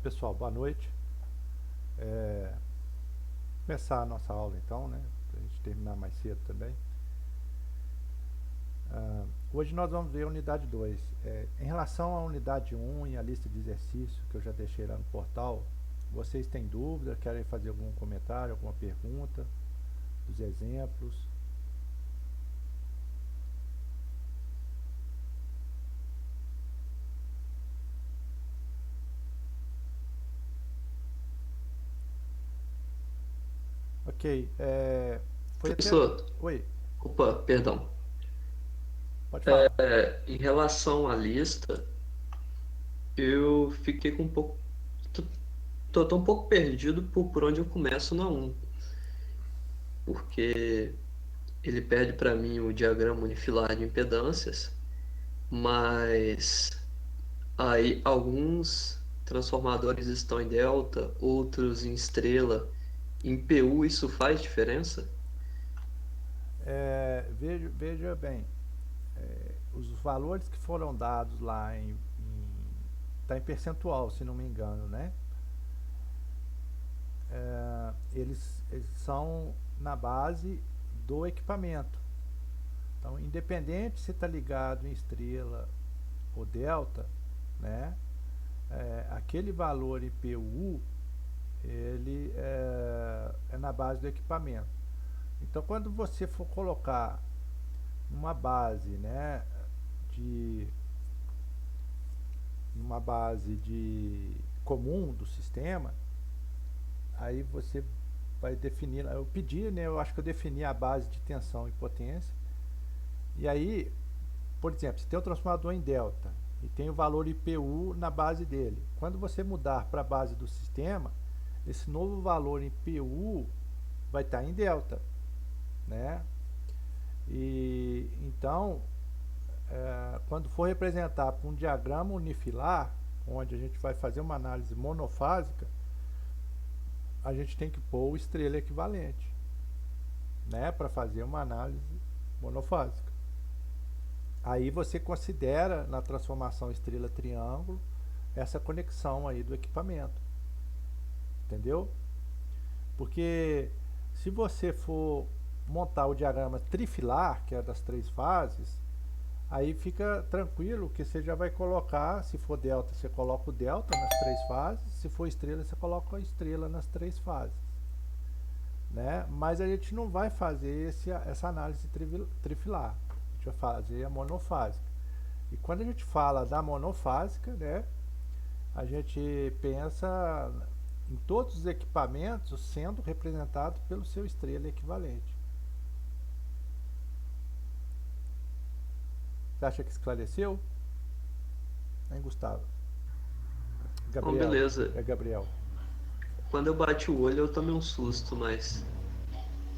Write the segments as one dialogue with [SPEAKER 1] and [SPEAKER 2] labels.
[SPEAKER 1] Pessoal, boa noite. É, Começar a nossa aula então, né? Para a gente terminar mais cedo também. Hoje nós vamos ver a unidade 2. Em relação à unidade um e a lista de exercícios que eu já deixei lá no portal, vocês têm dúvida, querem fazer algum comentário, alguma pergunta dos exemplos? Ok, foi até.
[SPEAKER 2] Professor,
[SPEAKER 1] Oi,
[SPEAKER 2] opa, perdão.
[SPEAKER 1] pode falar.
[SPEAKER 2] Em relação à lista, eu fiquei com um pouco. Tô um pouco perdido por onde eu começo na um, porque ele pede para mim o diagrama unifilar de impedâncias, mas aí alguns transformadores estão em delta, outros em estrela. Em PU isso faz diferença?
[SPEAKER 1] Veja bem, os valores que foram dados lá tá em percentual, se não me engano, né? Eles são na base do equipamento. Então, independente se está ligado em estrela ou delta, né? Aquele valor em PU ele é na base do equipamento. Então, quando você for colocar uma base, né, de uma base de comum do sistema, aí você vai definir, eu pedi, né, eu acho que eu defini a base de tensão e potência. E aí, por exemplo, se tem um transformador em delta e tem o valor IPU na base dele, quando você mudar para a base do sistema, esse novo valor em PU vai estar em delta, né? E então, quando for representar por um diagrama unifilar, onde a gente vai fazer uma análise monofásica, a gente tem que pôr o estrela equivalente, né, para fazer uma análise monofásica. Aí você considera na transformação estrela-triângulo essa conexão aí do equipamento, entendeu? Porque se você for montar o diagrama trifilar, que é das três fases, aí fica tranquilo que você já vai colocar, se for delta, você coloca o delta nas três fases, se for estrela, você coloca a estrela nas três fases, né? Mas a gente não vai fazer essa análise trifilar, a gente vai fazer a monofásica. E quando a gente fala da monofásica, né, a gente pensa em todos os equipamentos sendo representados pelo seu estrela equivalente. Você acha que esclareceu? Hein, Gustavo?
[SPEAKER 2] Bom,
[SPEAKER 1] Gabriel.
[SPEAKER 2] beleza.
[SPEAKER 1] É Gabriel.
[SPEAKER 2] Quando eu bati o olho eu tomei um susto, mas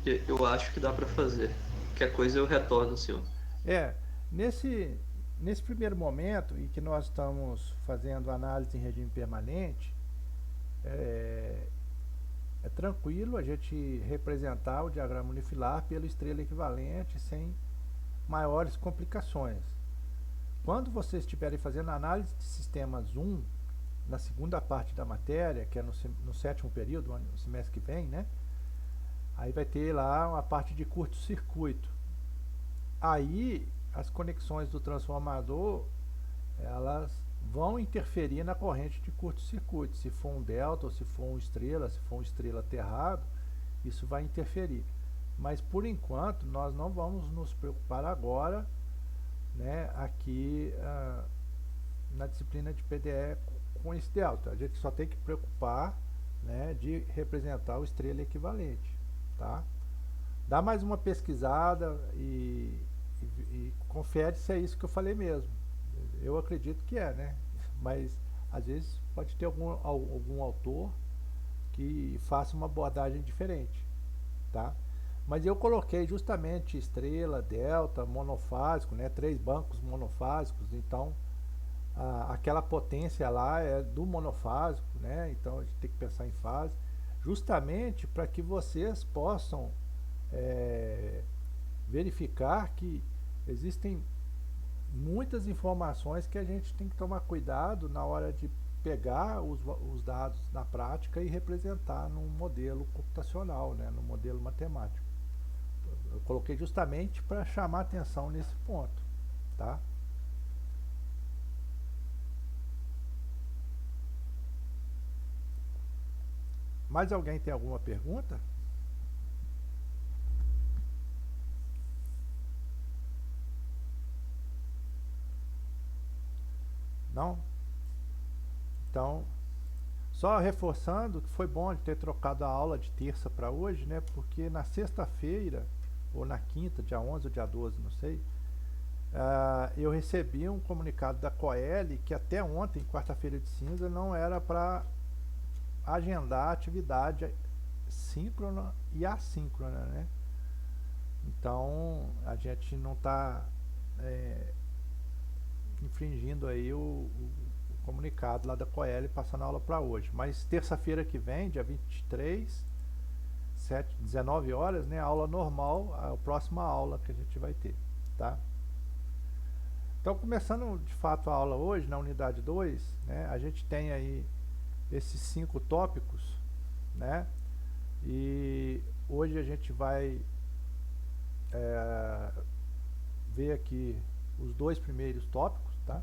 [SPEAKER 2] eu acho que dá para fazer. Qualquer coisa eu retorno, senhor.
[SPEAKER 1] É, nesse, nesse primeiro momento em que nós estamos fazendo análise em regime permanente, é, é tranquilo a gente representar o diagrama unifilar pela estrela equivalente sem maiores complicações. Quando vocês estiverem fazendo análise de sistemas 1, na segunda parte da matéria, que é no sétimo período, no semestre que vem, né? Aí vai ter lá uma parte de curto-circuito. Aí as conexões do transformador, elas vão interferir na corrente de curto-circuito. Se for um delta ou se for um estrela, se for um estrela aterrado, isso vai interferir. Mas por enquanto nós não vamos nos preocupar agora, né, aqui na disciplina de PDE com esse delta. A gente só tem que preocupar, né, de representar o estrela equivalente, tá? Dá mais uma pesquisada e confere se é isso que eu falei mesmo. Eu acredito que é, né? Mas às vezes pode ter algum autor que faça uma abordagem diferente, tá? Mas eu coloquei justamente estrela, delta, monofásico, né? Três bancos monofásicos, então aquela potência lá é do monofásico, né? Então a gente tem que pensar em fase, justamente para que vocês possam é, verificar que existem muitas informações que a gente tem que tomar cuidado na hora de pegar os dados na prática e representar num modelo computacional, né, num modelo matemático. Eu coloquei justamente para chamar atenção nesse ponto, tá? Mais alguém tem alguma pergunta? Não? Então, só reforçando que foi bom de ter trocado a aula de terça para hoje, né? Porque na sexta-feira, ou na quinta, dia 11 ou dia 12, não sei, eu recebi um comunicado da Coel que até ontem, quarta-feira de cinza, não era para agendar atividade síncrona e assíncrona, né? Então, a gente não está infringindo aí o comunicado lá da Coel passando a aula para hoje. Mas terça-feira que vem, dia 23, 19 horas, né, aula normal, a próxima aula que a gente vai ter, tá? Então, começando de fato a aula hoje, na unidade 2, né, a gente tem aí esses 5 tópicos, né? E hoje a gente vai ver aqui os 2 primeiros tópicos, tá?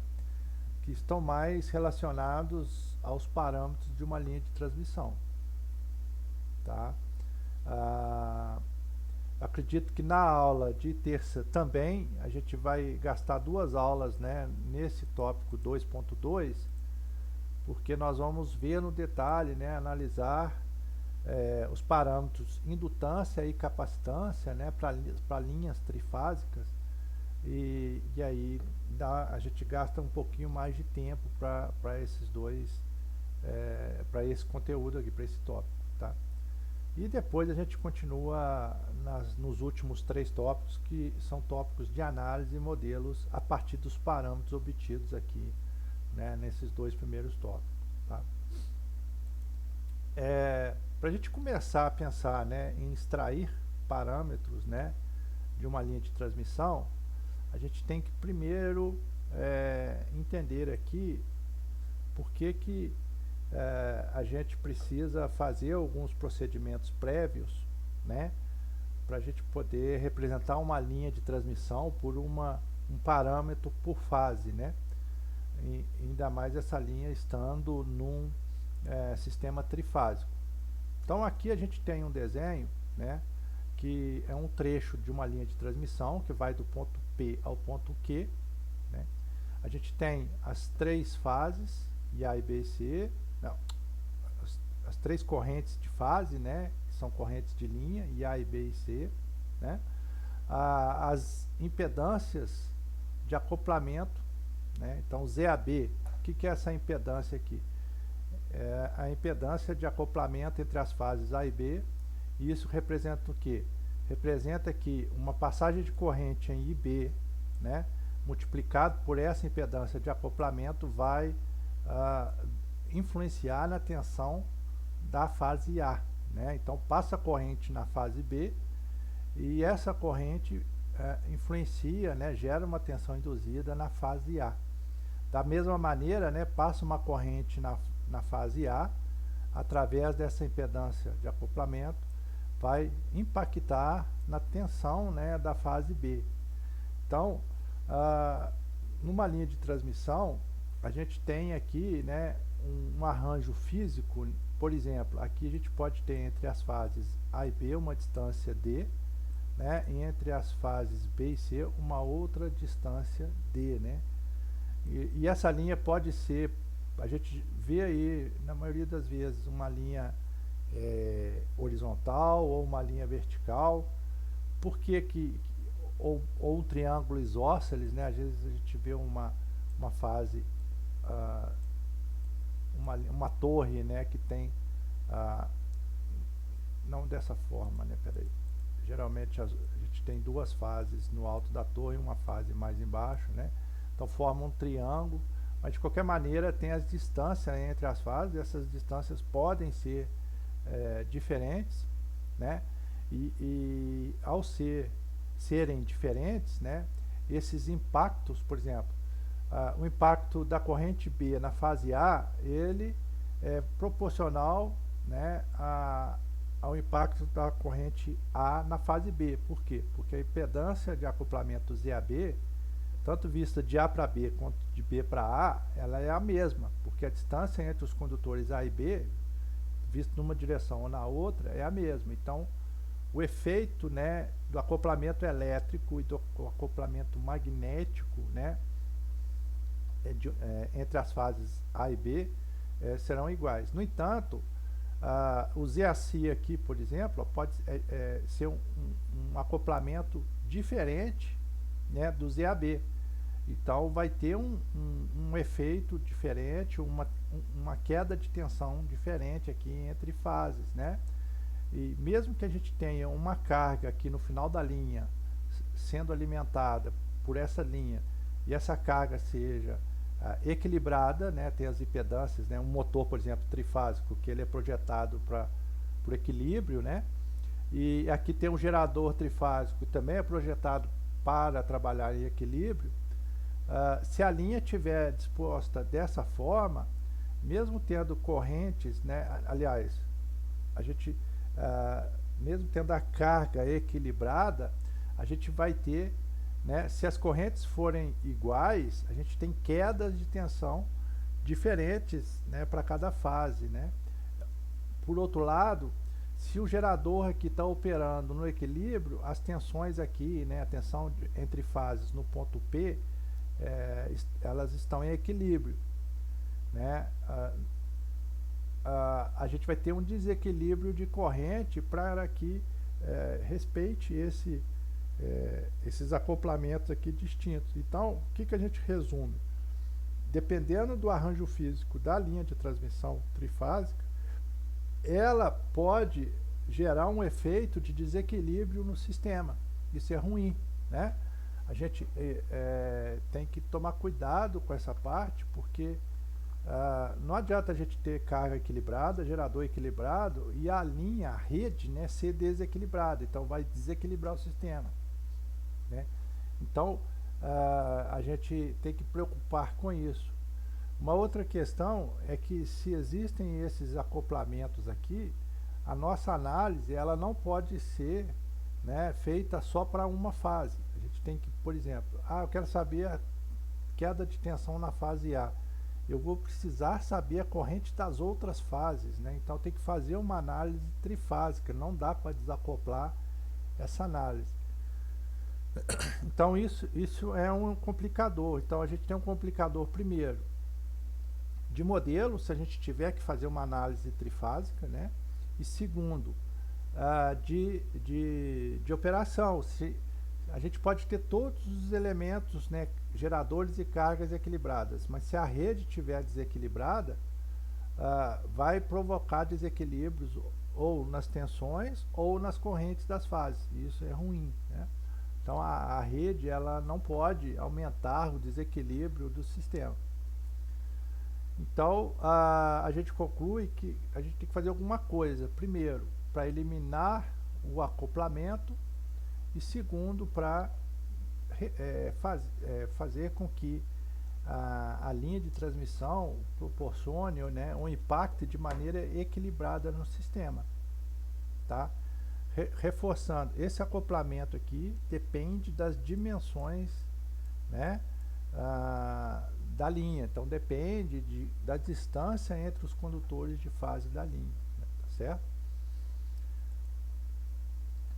[SPEAKER 1] Que estão mais relacionados aos parâmetros de uma linha de transmissão, tá? Acredito que na aula de terça também a gente vai gastar 2 aulas, né, nesse tópico 2.2, porque nós vamos ver no detalhe, né, analisar os parâmetros indutância e capacitância, né, para linhas trifásicas, e aí a gente gasta um pouquinho mais de tempo para esses dois, para esse conteúdo aqui, para esse tópico, tá? E depois a gente continua nos últimos 3 tópicos, que são tópicos de análise de modelos a partir dos parâmetros obtidos aqui, né, nesses 2 primeiros tópicos, tá? Para a gente começar a pensar, né, em extrair parâmetros, né, de uma linha de transmissão, a gente tem que primeiro entender aqui por que a gente precisa fazer alguns procedimentos prévios, né, para a gente poder representar uma linha de transmissão por um parâmetro por fase, né, e ainda mais essa linha estando num sistema trifásico. Então aqui a gente tem um desenho, né, que é um trecho de uma linha de transmissão que vai do ponto P ao ponto Q, né? A gente tem as 3 fases, IA, B e C, não, as 3 correntes de fase, né, que são correntes de linha, IA, B e C, né? As impedâncias de acoplamento, né? Então ZAB, o que é essa impedância aqui? É a impedância de acoplamento entre as fases A e B, e isso representa o quê? Representa que uma passagem de corrente em IB, né, multiplicado por essa impedância de acoplamento, vai influenciar na tensão da fase A, né? Então passa a corrente na fase B e essa corrente influencia, né, gera uma tensão induzida na fase A. Da mesma maneira, né, passa uma corrente na fase A, através dessa impedância de acoplamento, vai impactar na tensão, né, da fase B. Então, numa linha de transmissão, a gente tem aqui, né, um arranjo físico. Por exemplo, aqui a gente pode ter entre as fases A e B uma distância D, né, e entre as fases B e C uma outra distância D, né? E essa linha pode ser, a gente vê aí, na maioria das vezes, uma linha horizontal ou uma linha vertical. Por que ou um triângulo isósceles, né? Às vezes a gente vê uma fase, uma torre, né, que tem, não dessa forma, né? Peraí. Geralmente a gente tem 2 fases no alto da torre e uma fase mais embaixo, né? Então forma um triângulo, mas de qualquer maneira tem as distâncias entre as fases. Essas distâncias podem ser diferentes, né? E ao serem diferentes, né, esses impactos, por exemplo, o impacto da corrente B na fase A, ele é proporcional, né, ao impacto da corrente A na fase B. Por quê? Porque a impedância de acoplamento ZAB, tanto vista de A para B quanto de B para A, ela é a mesma, porque a distância entre os condutores A e B, visto numa direção ou na outra, é a mesma. Então, o efeito, né, do acoplamento elétrico e do acoplamento magnético, né, entre as fases A e B serão iguais. No entanto, o ZAC aqui, por exemplo, pode ser um acoplamento diferente, né, do ZAB. Então vai ter um efeito diferente, uma queda de tensão diferente aqui entre fases, né? E mesmo que a gente tenha uma carga aqui no final da linha sendo alimentada por essa linha e essa carga seja equilibrada, né, tem as impedâncias, né, um motor, por exemplo, trifásico, que ele é projetado para o equilíbrio, né, e aqui tem um gerador trifásico que também é projetado para trabalhar em equilíbrio. Se a linha estiver disposta dessa forma, mesmo tendo correntes, né, aliás, a gente, mesmo tendo a carga equilibrada, a gente vai ter, né, se as correntes forem iguais, a gente tem quedas de tensão diferentes, né, para cada fase, né. Por outro lado, se o gerador aqui está operando no equilíbrio, as tensões aqui, né, a tensão entre fases no ponto P, elas estão em equilíbrio, né. A gente vai ter um desequilíbrio de corrente para que respeite esses acoplamentos aqui distintos. Então, o que a gente resume? Dependendo do arranjo físico da linha de transmissão trifásica, ela pode gerar um efeito de desequilíbrio no sistema. Isso é ruim, né? A gente tem que tomar cuidado com essa parte, porque não adianta a gente ter carga equilibrada, gerador equilibrado e a linha, a rede, né, ser desequilibrada. Então vai desequilibrar o sistema, né? Então a gente tem que preocupar com isso. Uma outra questão é que se existem esses acoplamentos aqui, a nossa análise ela não pode ser, né, feita só para uma fase. A gente tem que, por exemplo, eu quero saber a queda de tensão na fase A. Eu vou precisar saber a corrente das outras fases, né? Então tem que fazer uma análise trifásica, não dá para desacoplar essa análise. Então isso é um complicador. Então a gente tem um complicador primeiro de modelo, se a gente tiver que fazer uma análise trifásica, né? E segundo, de operação. Se a gente pode ter todos os elementos, né, geradores e cargas equilibradas, mas se a rede estiver desequilibrada, vai provocar desequilíbrios ou nas tensões ou nas correntes das fases. Isso é ruim, né? Então a rede ela não pode aumentar o desequilíbrio do sistema. Então a gente conclui que a gente tem que fazer alguma coisa, primeiro, para eliminar o acoplamento e segundo, para fazer com que a linha de transmissão proporcione, né, um impacto de maneira equilibrada no sistema, tá? Reforçando, esse acoplamento aqui depende das dimensões, né, da linha. Então depende da distância entre os condutores de fase da linha, né, tá certo?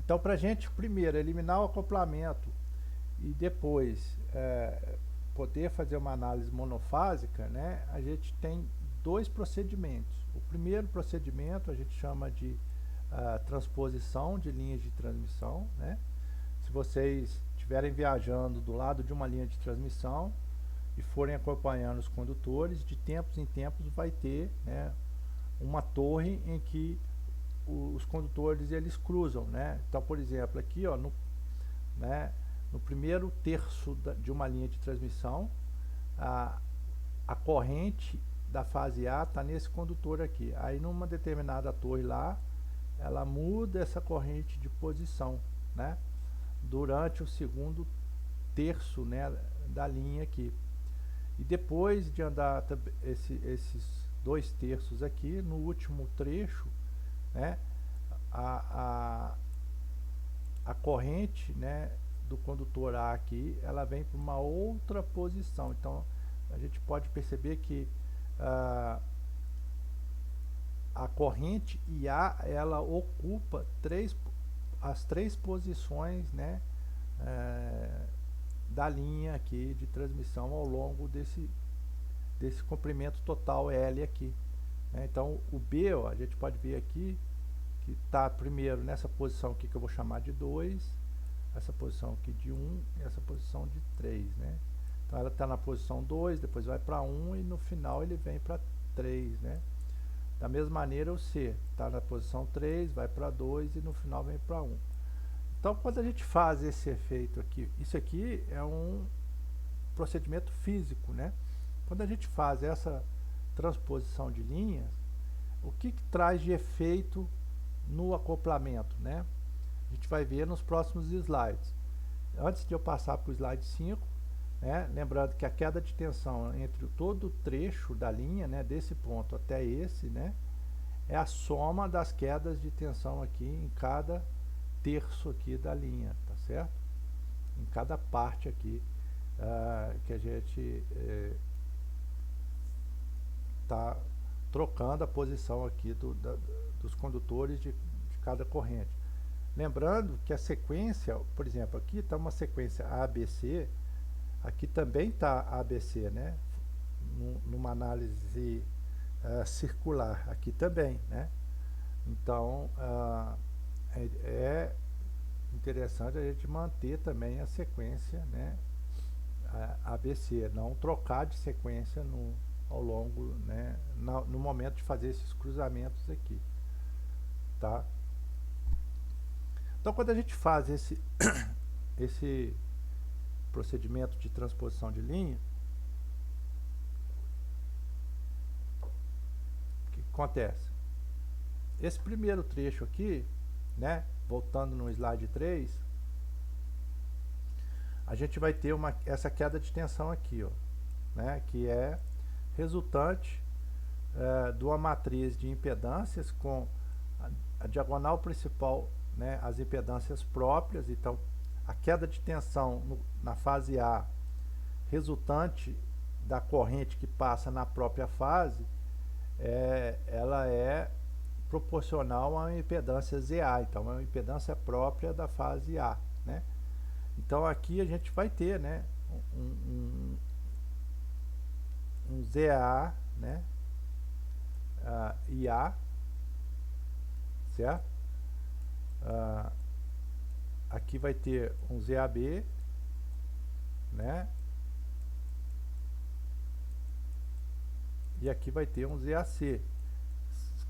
[SPEAKER 1] Então, para a gente primeiro eliminar o acoplamento e depois poder fazer uma análise monofásica, né, a gente tem dois procedimentos. O primeiro procedimento a gente chama de transposição de linhas de transmissão, né? Se vocês estiverem viajando do lado de uma linha de transmissão e forem acompanhando os condutores, de tempos em tempos vai ter, né, uma torre em que os condutores eles cruzam, né? Então, por exemplo, aqui, ó, no primeiro terço de uma linha de transmissão, a corrente da fase A está nesse condutor aqui. Aí, numa determinada torre lá, ela muda essa corrente de posição, né, durante o segundo terço, né, da linha aqui. E depois de andar esses 2/3 aqui, no último trecho, né, a, a corrente, né, do condutor A aqui, ela vem para uma outra posição. Então a gente pode perceber que a corrente IA, ela ocupa as três posições, né, da linha aqui de transmissão ao longo desse comprimento total L aqui, né? Então o B, ó, a gente pode ver aqui que está primeiro nessa posição aqui que eu vou chamar de 2, essa posição aqui de 1 e essa posição de 3, né? Então ela está na posição 2, depois vai para 1 e no final ele vem para 3, né? Da mesma maneira o C está na posição 3, vai para 2 e no final vem para 1. Então quando a gente faz esse efeito aqui, isso aqui é um procedimento físico, né? Quando a gente faz essa transposição de linhas, o que traz de efeito no acoplamento, né? A gente vai ver nos próximos slides. Antes de eu passar para o slide 5, né, lembrando que a queda de tensão entre todo o trecho da linha, né, desse ponto até esse, né, é a soma das quedas de tensão aqui em cada terço aqui da linha, tá certo? Em cada parte aqui que a gente está trocando a posição aqui dos condutores de cada corrente. Lembrando que a sequência, por exemplo, aqui está uma sequência ABC, aqui também está ABC, né? Numa análise circular, aqui também, né? Então, é interessante a gente manter também a sequência, né? ABC, não trocar de sequência ao longo, né? No momento de fazer esses cruzamentos aqui, tá? Então, quando a gente faz esse procedimento de transposição de linha, o que acontece? Esse primeiro trecho aqui, né, voltando no slide 3, a gente vai ter essa queda de tensão aqui, ó, né, que é resultante de uma matriz de impedâncias com a diagonal principal, né, as impedâncias próprias. Então a queda de tensão na fase A resultante da corrente que passa na própria fase, ela é proporcional a uma impedância ZA, então é uma impedância própria da fase A, né? Então aqui a gente vai ter, né, um ZA, né, IA, certo? Aqui vai ter um ZAB, né? E aqui vai ter um ZAC,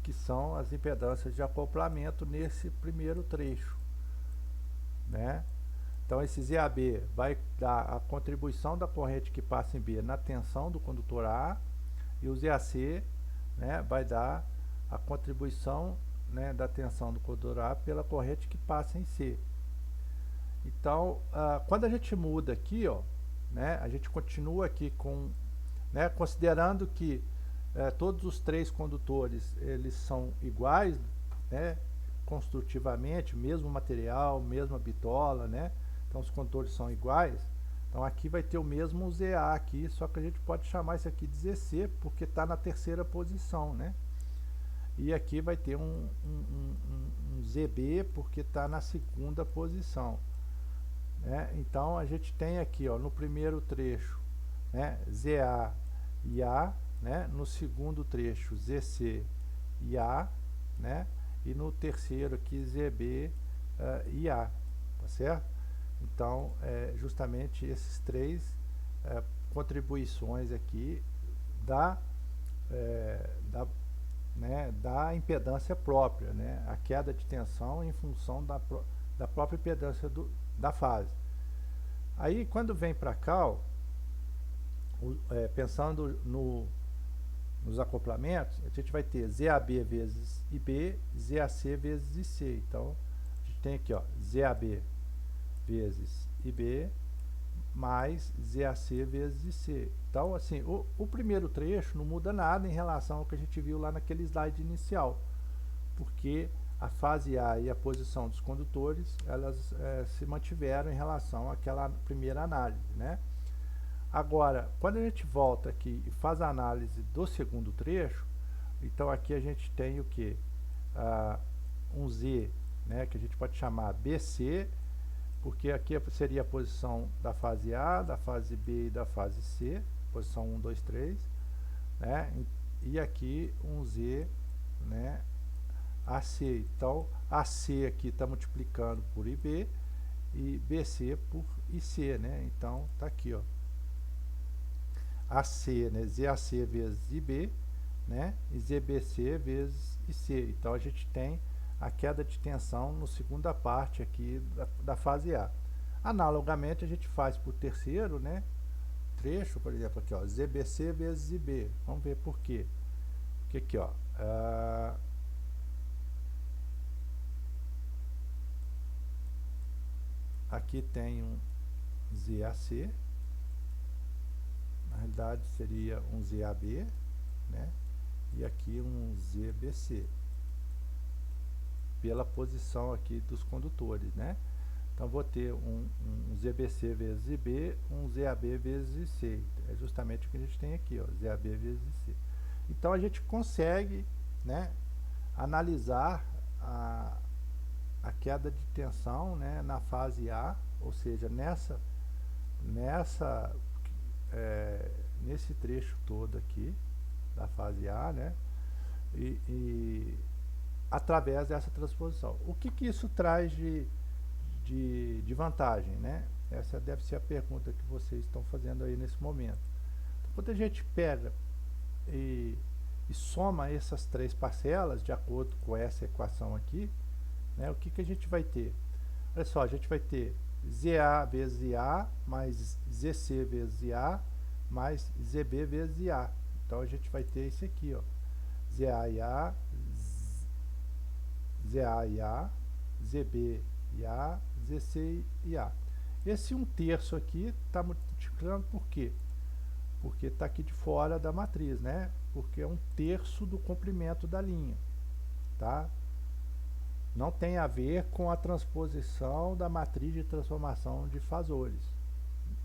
[SPEAKER 1] que são as impedâncias de acoplamento nesse primeiro trecho, né? Então esse ZAB vai dar a contribuição da corrente que passa em B na tensão do condutor A, e o ZAC, né, vai dar a contribuição, né, da tensão do condutor A pela corrente que passa em C. Então, quando a gente muda aqui, ó, né, a gente continua aqui com, né, considerando que todos os três condutores eles são iguais, né, construtivamente, mesmo material, mesma bitola, né, então os condutores são iguais. Então aqui vai ter o mesmo ZA aqui, só que a gente pode chamar isso aqui de ZC porque está na terceira posição, né? E aqui vai ter um ZB porque está na segunda posição, né? Então a gente tem aqui, ó, no primeiro trecho, né, ZA e A, né? No segundo trecho ZC e A, né? E no terceiro aqui ZB e A, tá certo? Então, justamente esses três contribuições aqui da impedância própria, né? A queda de tensão em função da própria impedância da fase. Aí, quando vem para cá, ó, pensando nos acoplamentos, a gente vai ter ZAB vezes IB, ZAC vezes IC. Então, a gente tem aqui, ó, ZAB vezes IB mais ZAC vezes IC. Então, assim, o primeiro trecho não muda nada em relação ao que a gente viu lá naquele slide inicial, porque a fase A e a posição dos condutores, elas se mantiveram em relação àquela primeira análise, né? Agora, quando a gente volta aqui e faz a análise do segundo trecho, então aqui a gente tem o que? Um Z, né, que a gente pode chamar BC, porque aqui seria a posição da fase A, da fase B e da fase C, posição 1, 2, 3, né? E aqui um Z, né, AC. Então, AC aqui está multiplicando por IB e BC por IC, né? Então, tá aqui, ó. AC, né, ZAC vezes IB, né, e ZBC vezes IC. Então, a gente tem a queda de tensão na segunda parte aqui da fase A. Analogamente, a gente faz para o terceiro, né, trecho, por exemplo, aqui, ó, ZBC vezes IB. Vamos ver por quê. Porque aqui, ó, aqui tem um ZAC, na realidade seria um ZAB, né, e aqui um ZBC, pela posição aqui dos condutores, né? Então vou ter um ZBC vezes IB, um ZAB vezes IC. É justamente o que a gente tem aqui, ó, ZAB vezes IC. Então a gente consegue, né, analisar a queda de tensão, né, na fase A, ou seja, nesse trecho todo aqui da fase A, né, e através dessa transposição. O que isso traz de vantagem, né? Essa deve ser a pergunta que vocês estão fazendo aí nesse momento. Então, quando a gente pega e soma essas três parcelas, de acordo com essa equação aqui, né, o que a gente vai ter? Olha só, a gente vai ter ZA vezes IA, mais ZC vezes IA, mais ZB vezes IA. Então, a gente vai ter esse aqui, ó, ZA IA, ZB IA, ZC IA. Esse 1/3 aqui está multiplicando por quê? Porque está aqui de fora da matriz, né? Porque é 1/3 do comprimento da linha, tá? Não tem a ver com a transposição da matriz de transformação de fasores.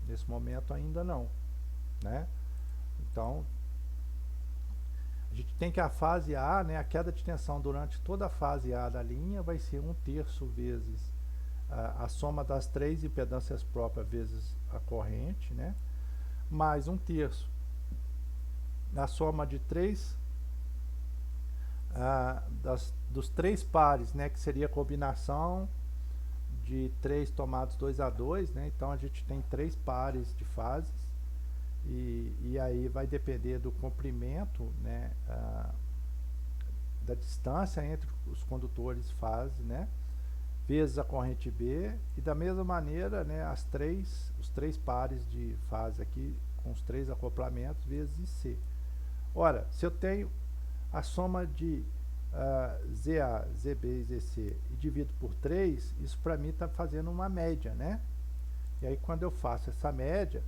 [SPEAKER 1] Nesse momento ainda não, né? Então, a gente tem que a fase A, né, a queda de tensão durante toda a fase A da linha vai ser 1/3 vezes a soma das três impedâncias próprias vezes a corrente, né, mais 1/3 da soma de dos três pares, né, que seria a combinação de 3 tomados 2 a 2, né, então a gente tem 3 pares de fases. E aí vai depender do comprimento, né, da distância entre os condutores fase, né, vezes a corrente B, e da mesma maneira, né, os três pares de fase aqui, com os 3 acoplamentos, vezes IC. Ora, se eu tenho a soma de ZA, ZB e ZC e divido por 3, isso para mim está fazendo uma média, né? E aí quando eu faço essa média,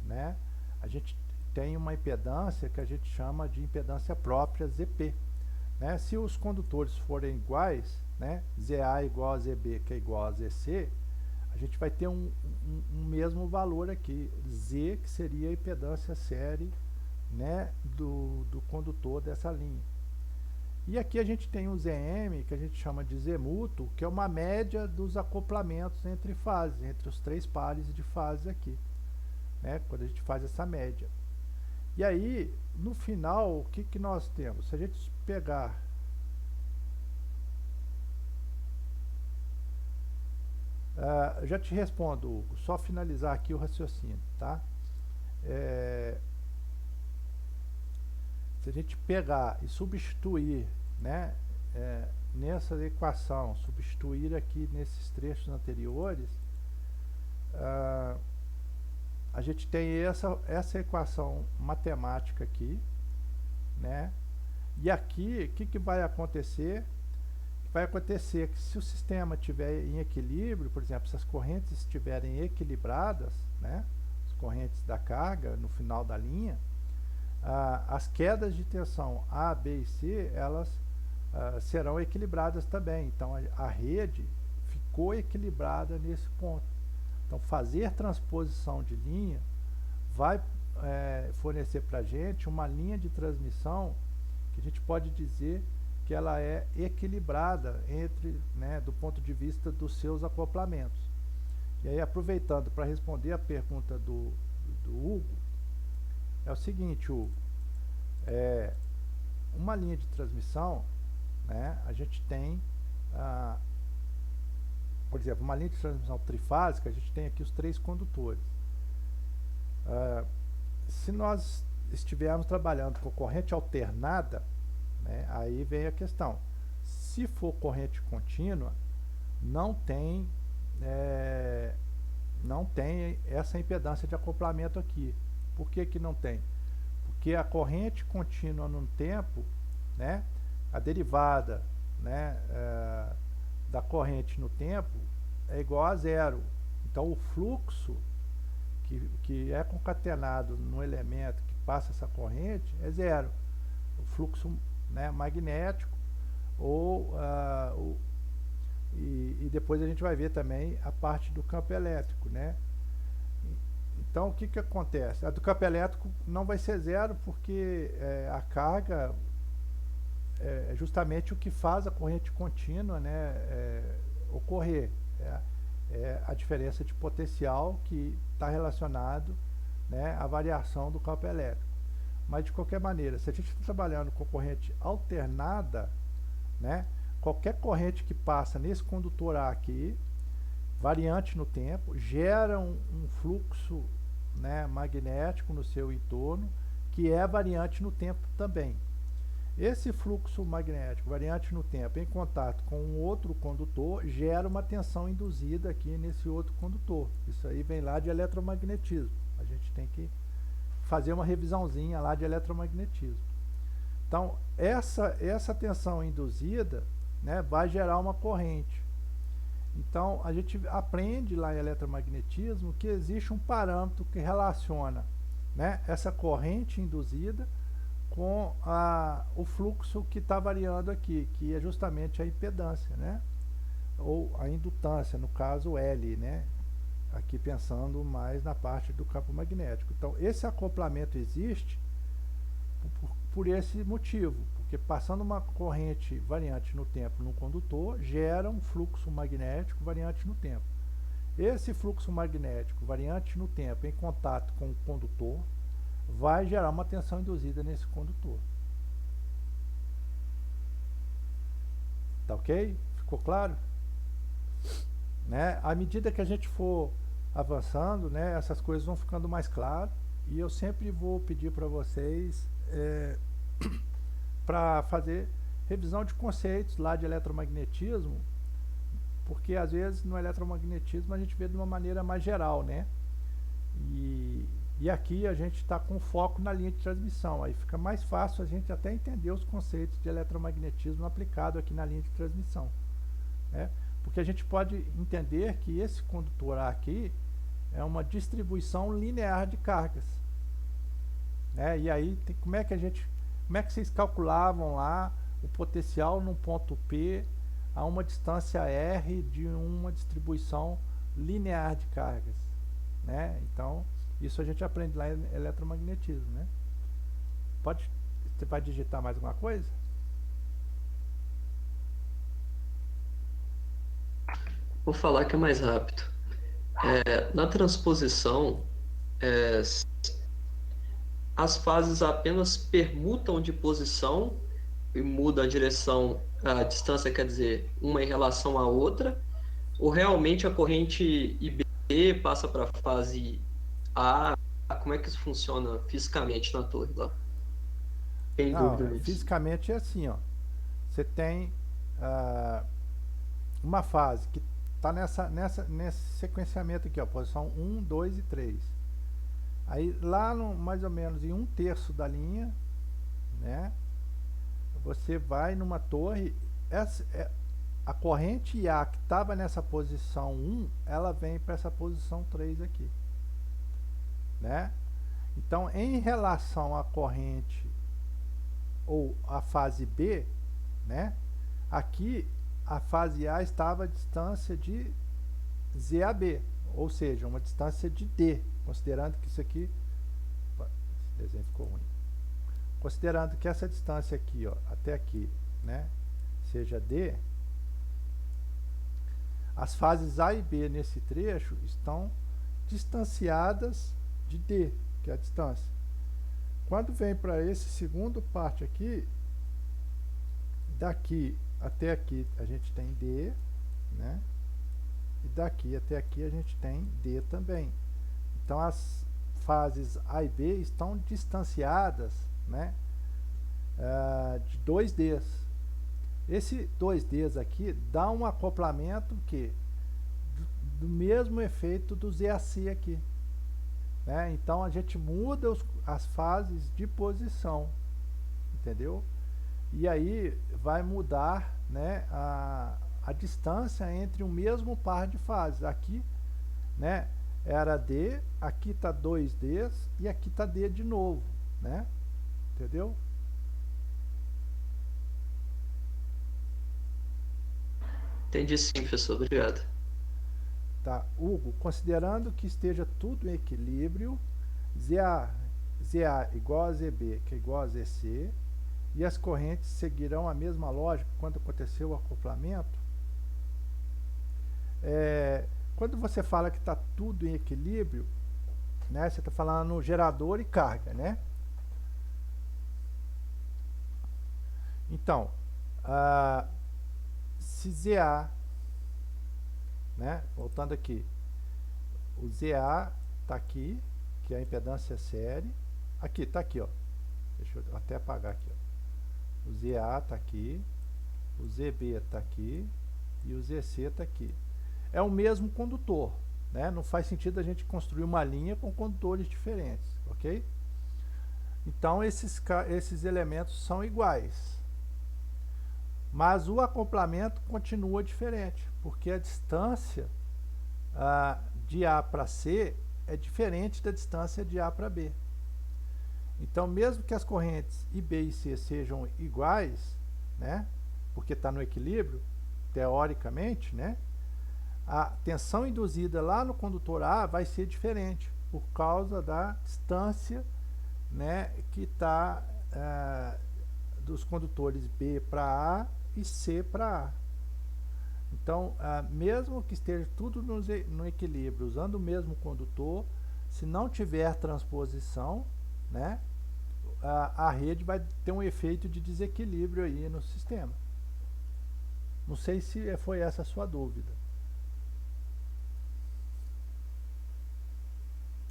[SPEAKER 1] né, a gente tem uma impedância que a gente chama de impedância própria ZP, né? Se os condutores forem iguais, né, ZA igual a ZB, que é igual a ZC, a gente vai ter um mesmo valor aqui, Z, que seria a impedância série, né, do condutor dessa linha. E aqui a gente tem um ZM, que a gente chama de Z mútuo, que é uma média dos acoplamentos entre fases, entre os 3 pares de fases aqui, né, quando a gente faz essa média. E aí, no final, o que nós temos? Se a gente pegar já te respondo, Hugo, só finalizar aqui o raciocínio, tá? Se a gente pegar e substituir, né, nessa equação, substituir aqui nesses trechos anteriores, a gente tem essa equação matemática aqui, né? E aqui, o que vai acontecer? vai acontecer que se o sistema estiver em equilíbrio, por exemplo, se as correntes estiverem equilibradas, né, as correntes da carga no final da linha, as quedas de tensão A, B e C, elas serão equilibradas também. Então a rede ficou equilibrada nesse ponto. Então fazer transposição de linha vai fornecer para a gente uma linha de transmissão que a gente pode dizer que ela é equilibrada entre, né, do ponto de vista dos seus acoplamentos. E aí, aproveitando para responder a pergunta do Hugo, é o seguinte, Hugo, uma linha de transmissão, né, a gente tem, por exemplo, uma linha de transmissão trifásica, a gente tem aqui os 3 condutores. Se nós estivermos trabalhando com corrente alternada, né, aí vem a questão. Se for corrente contínua, não tem essa impedância de acoplamento aqui. Por que que não tem? Porque a corrente contínua no tempo, né, a derivada, né, da corrente no tempo é igual a zero. Então o fluxo que é concatenado no elemento que passa essa corrente é zero. O fluxo, né, magnético e depois a gente vai ver também a parte do campo elétrico, né? Então o que que acontece? A do campo elétrico não vai ser zero porque a carga é justamente o que faz a corrente contínua, né, ocorrer. É a diferença de potencial que está relacionado, né, à variação do campo elétrico. Mas de qualquer maneira, se a gente está trabalhando com corrente alternada, né, qualquer corrente que passa nesse condutor A aqui, variante no tempo, gera um fluxo, né, magnético no seu entorno, que é variante no tempo também. Esse fluxo magnético variante no tempo em contato com um outro condutor gera uma tensão induzida aqui nesse outro condutor. Isso aí vem lá de eletromagnetismo. A gente tem que fazer uma revisãozinha lá de eletromagnetismo. Então, essa tensão induzida, né, vai gerar uma corrente. Então, a gente aprende lá em eletromagnetismo que existe um parâmetro que relaciona, né, essa corrente induzida com o fluxo que está variando aqui, que é justamente a impedância, né, ou a indutância, no caso L, né, aqui pensando mais na parte do campo magnético. Então, esse acoplamento existe por esse motivo, porque passando uma corrente variante no tempo no condutor, gera um fluxo magnético variante no tempo. Esse fluxo magnético variante no tempo em contato com o condutor vai gerar uma tensão induzida nesse condutor. Tá ok? Ficou claro? Né? À medida que a gente for avançando, né, essas coisas vão ficando mais claras, e eu sempre vou pedir para vocês para fazer revisão de conceitos lá de eletromagnetismo, porque às vezes no eletromagnetismo a gente vê de uma maneira mais geral, né? E aqui a gente está com foco na linha de transmissão, aí fica mais fácil a gente até entender os conceitos de eletromagnetismo aplicado aqui na linha de transmissão, né? Porque a gente pode entender que esse condutor A aqui é uma distribuição linear de cargas, né? E aí como é que vocês calculavam lá o potencial num ponto P a uma distância R de uma distribuição linear de cargas, né? Então isso a gente aprende lá em eletromagnetismo, né? Você vai digitar mais alguma coisa?
[SPEAKER 2] Vou falar que é mais rápido. Na transposição, as fases apenas permutam de posição e mudam a direção, a distância, quer dizer, uma em relação à outra, ou realmente a corrente IB passa para a fase A? Como é que isso funciona fisicamente na torre lá? Tem
[SPEAKER 1] Não,
[SPEAKER 2] dúvida nisso?
[SPEAKER 1] fisicamente é assim, ó. Você tem uma fase que está nesse sequenciamento aqui, ó, posição 1, 2 e 3. Aí lá mais ou menos em 1/3 da linha, né, você vai numa torre. a corrente IA que estava nessa posição 1, ela vem para essa posição 3 aqui, né? Então, em relação à corrente ou à fase B, né? Aqui a fase A estava a distância de ZAB, ou seja, uma distância de D, considerando que isso aqui, opa, esse desenho ficou ruim, considerando que essa distância aqui, ó, até aqui, né, seja D, as fases A e B nesse trecho estão distanciadas de D, que é a distância. Quando vem para esse segundo parte aqui, daqui até aqui a gente tem D, né? E daqui até aqui a gente tem D também. Então as fases A e B estão distanciadas, né, de 2Ds. Esse 2Ds aqui dá um acoplamento que do mesmo efeito do ZAC aqui, né? Então a gente muda as fases de posição, entendeu? E aí vai mudar, né, a distância entre o mesmo par de fases. Aqui, né, era D, aqui está 2Ds e aqui está D de novo, né? Entendeu?
[SPEAKER 2] Entendi sim, professor. Obrigado.
[SPEAKER 1] Tá, Hugo, considerando que esteja tudo em equilíbrio, ZA igual a ZB, que é igual a ZC, e as correntes seguirão a mesma lógica quando aconteceu o acoplamento. Quando você fala que está tudo em equilíbrio, né, você está falando no gerador e carga, né? Então, se ZA, né, voltando aqui, o ZA está aqui, que é a impedância série, aqui, está aqui, ó. Deixa eu até apagar aqui, ó. O ZA está aqui, o ZB está aqui e o ZC está aqui. É o mesmo condutor, né? Não faz sentido a gente construir uma linha com condutores diferentes, ok? Então esses elementos são iguais, mas o acoplamento continua diferente, porque a distância de A para C é diferente da distância de A para B. Então, mesmo que as correntes IB e C sejam iguais, né, porque está no equilíbrio, teoricamente, né, a tensão induzida lá no condutor A vai ser diferente, por causa da distância, né, que está dos condutores B para A e C para A. Então, mesmo que esteja tudo no equilíbrio, usando o mesmo condutor, se não tiver transposição, né, a rede vai ter um efeito de desequilíbrio aí no sistema. Não sei se foi essa a sua dúvida.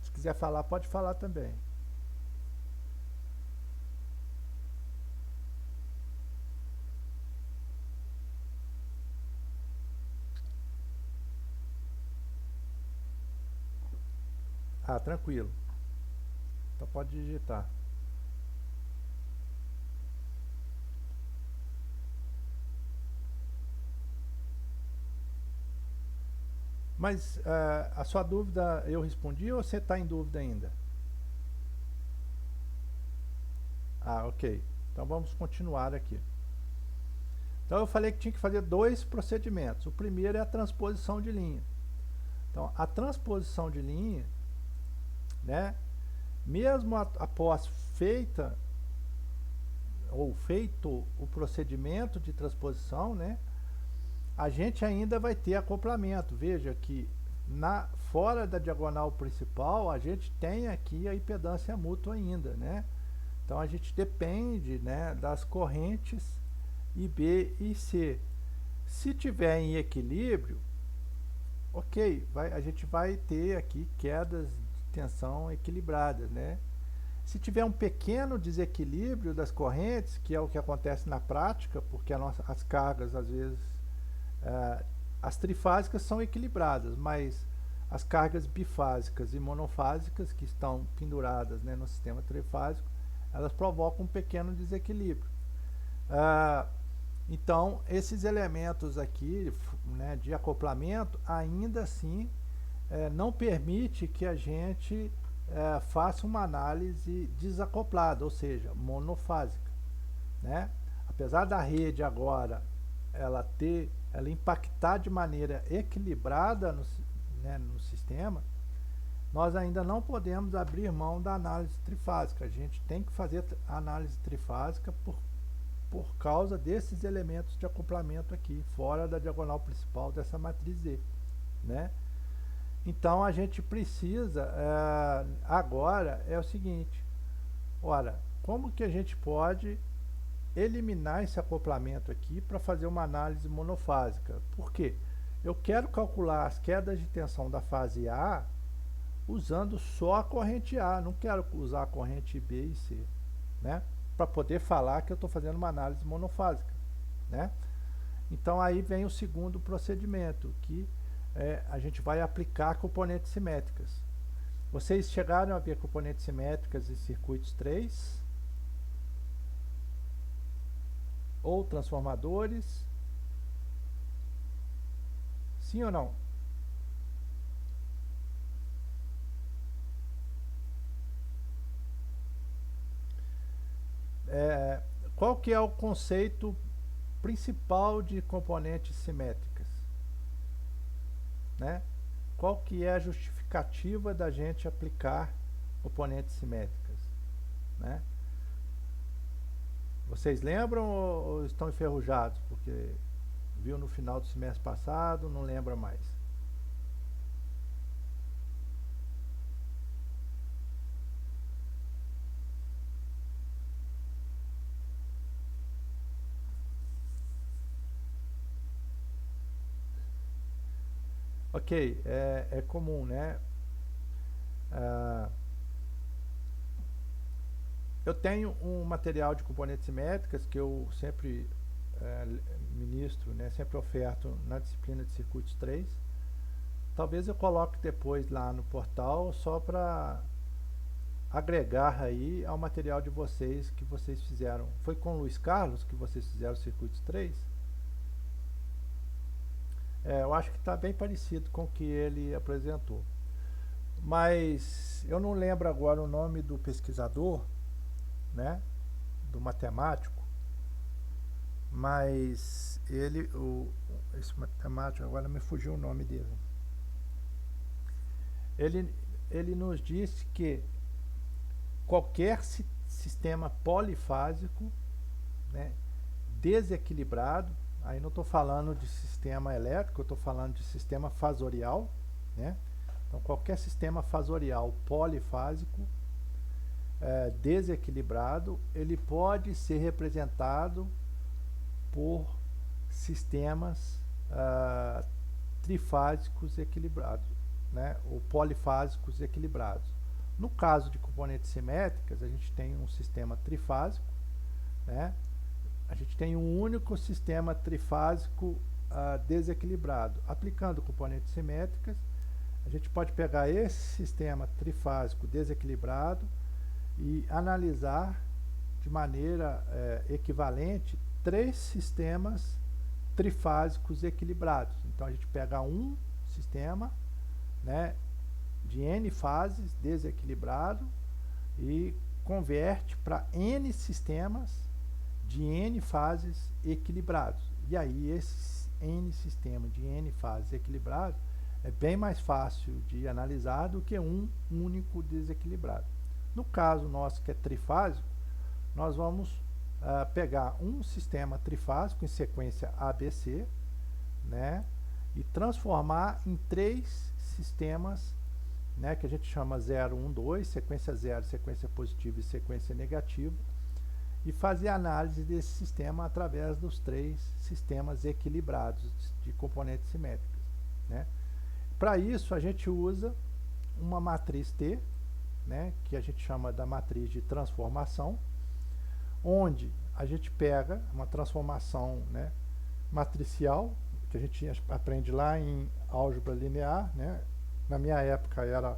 [SPEAKER 1] Se quiser falar, pode falar também. Tranquilo. Então pode digitar. Mas a sua dúvida eu respondi ou você está em dúvida ainda? Ok. Então vamos continuar aqui. Então eu falei que tinha que fazer dois procedimentos. O primeiro é a transposição de linha. Então a transposição de linha, né, mesmo após feito o procedimento de transposição, né, a gente ainda vai ter acoplamento. Veja que fora da diagonal principal a gente tem aqui a impedância mútua ainda, né? Então a gente depende, né, das correntes IB e C. Se tiver em equilíbrio, ok, a gente vai ter aqui quedas de tensão equilibradas, né? Se tiver um pequeno desequilíbrio das correntes, que é o que acontece na prática, porque as cargas às vezes as trifásicas são equilibradas, mas as cargas bifásicas e monofásicas que estão penduradas, né, no sistema trifásico, elas provocam um pequeno desequilíbrio. Então, esses elementos aqui, né, de acoplamento, ainda assim não permite que a gente faça uma análise desacoplada, ou seja, monofásica, né? Apesar da rede agora ela impactar de maneira equilibrada né, no sistema, nós ainda não podemos abrir mão da análise trifásica. A gente tem que fazer a análise trifásica por causa desses elementos de acoplamento aqui, fora da diagonal principal dessa matriz Z, né? Então a gente precisa, agora é o seguinte, ora, como que a gente pode eliminar esse acoplamento aqui para fazer uma análise monofásica? Por quê? Eu quero calcular as quedas de tensão da fase A usando só a corrente A, não quero usar a corrente B e C, né? Para poder falar que eu estou fazendo uma análise monofásica, né? Então aí vem o segundo procedimento, que a gente vai aplicar componentes simétricas. Vocês chegaram a ver componentes simétricas em circuitos 3 ou transformadores? Sim ou não? Qual que é o conceito principal de componentes simétricas, né? Qual que é a justificativa da gente aplicar componentes simétricas, né? Vocês lembram ou estão enferrujados? Porque viu no final do semestre passado, não lembra mais. Ok, é comum, né? Eu tenho um material de componentes simétricas que eu sempre ministro, né? Sempre oferto na disciplina de circuitos 3. Talvez eu coloque depois lá no portal só para agregar aí ao material de vocês que vocês fizeram. Foi com o Luiz Carlos que vocês fizeram o circuitos 3? Eu acho que está bem parecido com o que ele apresentou. Mas eu não lembro agora o nome do pesquisador, né? Do matemático. Mas esse matemático, agora me fugiu o nome dele. Ele nos disse que qualquer sistema polifásico, né, desequilibrado, aí não estou falando de sistema elétrico, eu estou falando de sistema fasorial, né? Então qualquer sistema fasorial polifásico desequilibrado, ele pode ser representado por sistemas trifásicos equilibrados, né? Ou polifásicos equilibrados. No caso de componentes simétricas, a gente tem um sistema trifásico, né? A gente tem um único sistema trifásico desequilibrado. Aplicando componentes simétricas, a gente pode pegar esse sistema trifásico desequilibrado e analisar de maneira equivalente 3 sistemas trifásicos equilibrados. Então a gente pega um sistema, né, de n fases desequilibrado e converte para n sistemas de n fases equilibrados. E aí esses n sistemas de n fases equilibrados é bem mais fácil de analisar do que um único desequilibrado. No caso nosso que é trifásico, nós vamos pegar um sistema trifásico em sequência ABC, né, e transformar em 3 sistemas, né, que a gente chama 0, 1, 2, sequência 0, sequência positiva e sequência negativa, e fazer a análise desse sistema através dos 3 sistemas equilibrados de componentes simétricas, né. Para isso a gente usa uma matriz T, né, que a gente chama da matriz de transformação, onde a gente pega uma transformação, né, matricial, que a gente aprende lá em álgebra linear, né? Na minha época era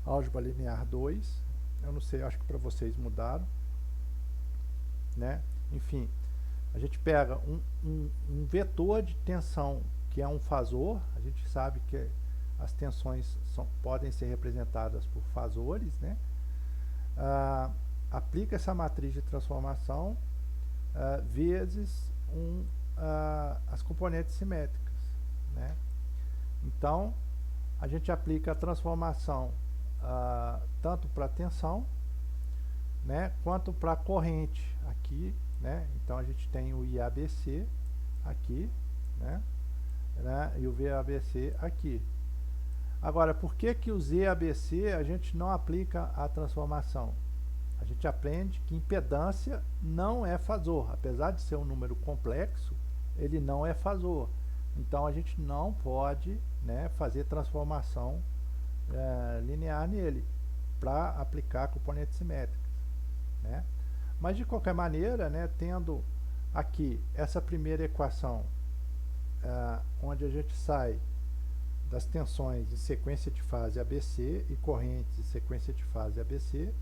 [SPEAKER 1] álgebra linear 2, eu não sei, acho que para vocês mudaram, né? Enfim, A gente pega um vetor de tensão que é um fasor. A gente sabe que as tensões podem ser representadas por fasores, né? Aplica essa matriz de transformação vezes as componentes simétricas, né? Então, a gente aplica a transformação tanto para tensão, né, quanto para corrente aqui, né? Então a gente tem o IABC aqui, né, e o VABC aqui. Agora, por que que o ZABC a gente não aplica a transformação? A gente aprende que impedância não é fasor. Apesar de ser um número complexo, ele não é fasor. Então a gente não pode, né, fazer transformação linear nele para aplicar componentes simétricas, né? Mas de qualquer maneira, né, tendo aqui essa primeira equação, onde a gente sai das tensões em sequência de fase ABC e correntes em sequência de fase ABC,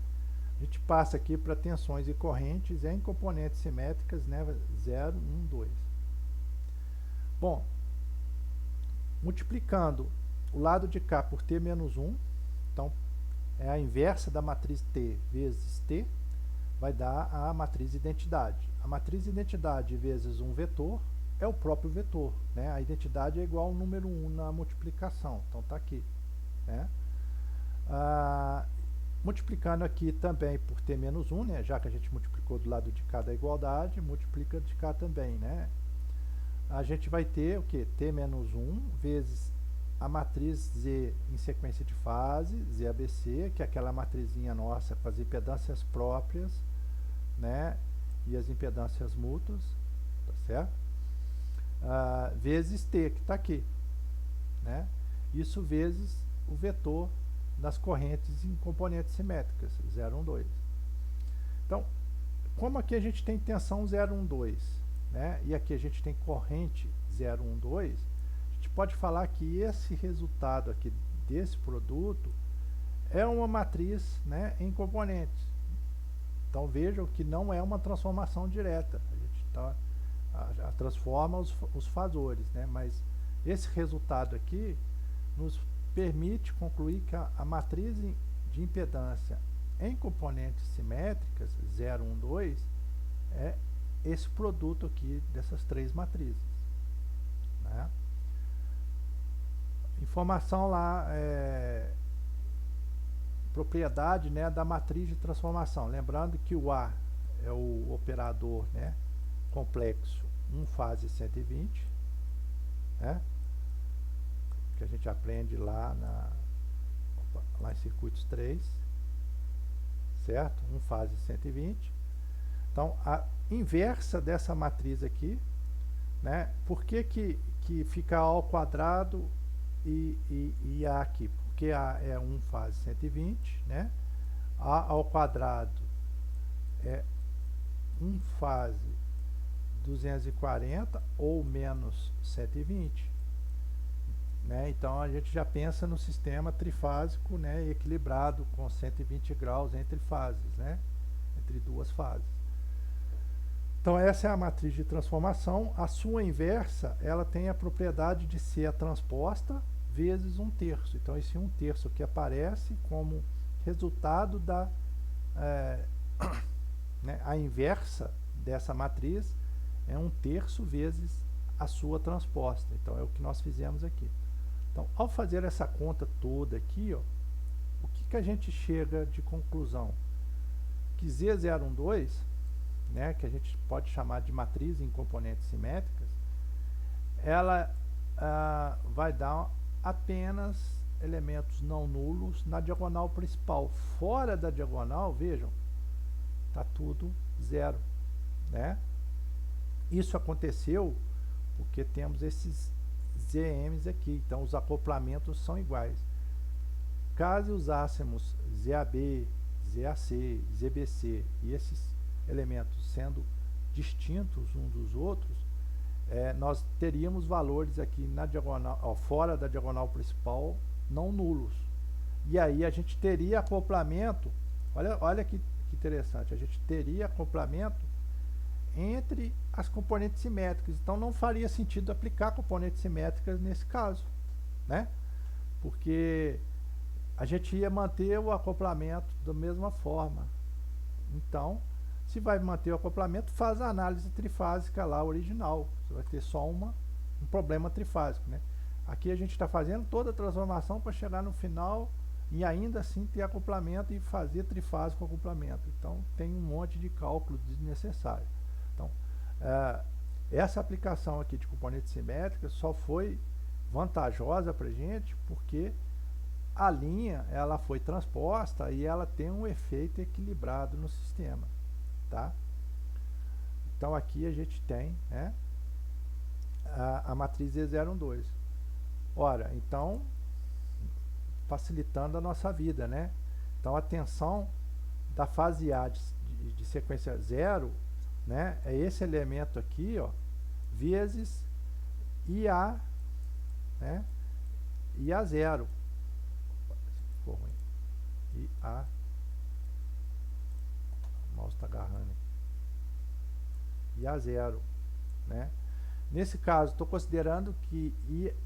[SPEAKER 1] a gente passa aqui para tensões e correntes em componentes simétricas, né, 0, 1, 2. Bom, multiplicando o lado de cá por t menos 1, então é a inversa da matriz t vezes t, vai dar a matriz identidade. A matriz identidade vezes um vetor é o próprio vetor, né? A identidade é igual ao número 1 na multiplicação, então está aqui, né? Multiplicando aqui também por t menos 1, né? Já que a gente multiplicou do lado de cá da igualdade, multiplica de cá também, né? A gente vai ter o que? T menos 1 vezes a matriz Z em sequência de fase, ZABC, que é aquela matrizinha nossa com as impedâncias próprias, né, e as impedâncias mútuas, tá certo? Vezes T, que está aqui, né? Isso vezes o vetor das correntes em componentes simétricas, 0, 1, 2. Então, como aqui a gente tem tensão 0, 1, 2, né, e aqui a gente tem corrente 0, 1, 2, a gente pode falar que esse resultado aqui desse produto é uma matriz, né, em componentes. Então vejam que não é uma transformação direta, a gente transforma os fasores, né, mas esse resultado aqui nos permite concluir que a matriz de impedância em componentes simétricas 0, 1, 2 é esse produto aqui dessas três matrizes, né? Informação lá, propriedade, né, da matriz de transformação. Lembrando que o A é o operador, né, complexo 1 fase 120, né, que a gente aprende lá em circuitos 3, certo? 1 fase 120. Então, a inversa dessa matriz aqui, né? Por que fica A ao quadrado e A aqui? Porque A é 1 fase 120, né? A ao quadrado é 1 fase 240 ou menos 120, né? Então a gente já pensa no sistema trifásico, né, equilibrado com 120 graus entre fases, né, entre duas fases. Então essa é a matriz de transformação. A sua inversa, ela tem a propriedade de ser a transposta vezes 1/3. Então esse 1/3 aqui aparece como resultado da né, a inversa dessa matriz é 1/3 vezes a sua transposta. Então é o que nós fizemos aqui. Então, ao fazer essa conta toda aqui, ó, o que a gente chega de conclusão? Que Z012, né, que a gente pode chamar de matriz em componentes simétricas, ela vai dar apenas elementos não nulos na diagonal principal. Fora da diagonal, vejam, está tudo zero, né? Isso aconteceu porque temos esses ZMs aqui, então os acoplamentos são iguais. Caso usássemos ZAB, ZAC, ZBC e esses elementos sendo distintos uns dos outros, nós teríamos valores aqui na diagonal, fora da diagonal principal, não nulos. E aí a gente teria acoplamento, olha que interessante, a gente teria acoplamento entre as componentes simétricas. Então não faria sentido aplicar componentes simétricas nesse caso, né? Porque a gente ia manter o acoplamento da mesma forma. Então, se vai manter o acoplamento, faz a análise trifásica lá original. Você vai ter só um problema trifásico, né? Aqui a gente está fazendo toda a transformação para chegar no final e ainda assim ter acoplamento e fazer trifásico acoplamento. Então tem um monte de cálculo desnecessário. Então, essa aplicação aqui de componentes simétricas só foi vantajosa para a gente porque a linha ela foi transposta e ela tem um efeito equilibrado no sistema, tá? Então aqui a gente tem, né, a matriz E02. Ora, então facilitando a nossa vida, né? Então a tensão da fase A de sequência 0, né, é esse elemento aqui, ó, vezes IA, né, IA0. Ficou ruim. IA, o mouse está agarrando. IA0, né? Nesse caso, estou considerando que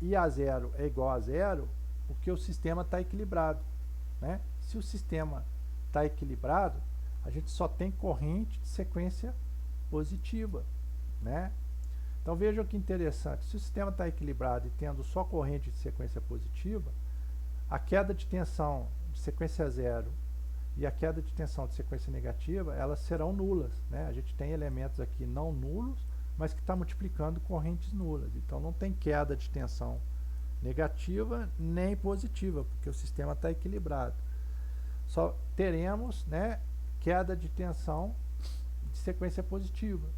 [SPEAKER 1] IA0 é igual a 0 porque o sistema está equilibrado, né? Se o sistema está equilibrado, a gente só tem corrente de sequência positiva, né? Então vejam que interessante, se o sistema está equilibrado e tendo só corrente de sequência positiva, a queda de tensão de sequência 0 e a queda de tensão de sequência negativa, elas serão nulas, né? A gente tem elementos aqui não nulos, mas que está multiplicando correntes nulas. Então não tem queda de tensão negativa nem positiva, porque o sistema está equilibrado. Só teremos, né, queda de tensão de sequência positiva.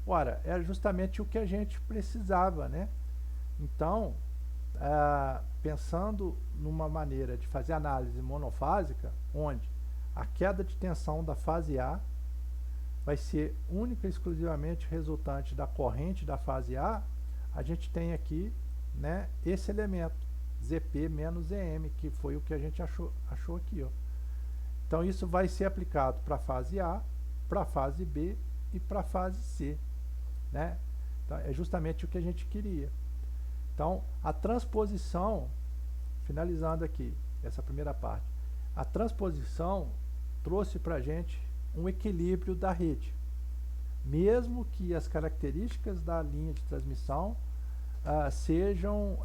[SPEAKER 1] Ora, é justamente o que a gente precisava, né? Então, pensando numa maneira de fazer análise monofásica, onde a queda de tensão da fase A vai ser única e exclusivamente resultante da corrente da fase A, a gente tem aqui, né, esse elemento, ZP menos EM, que foi o que a gente achou aqui, ó. Então isso vai ser aplicado para a fase A, para a fase B e para a fase C, né? Então, é justamente o que a gente queria. Então a transposição, finalizando aqui essa primeira parte, a transposição trouxe para a gente um equilíbrio da rede, mesmo que as características da linha de transmissão sejam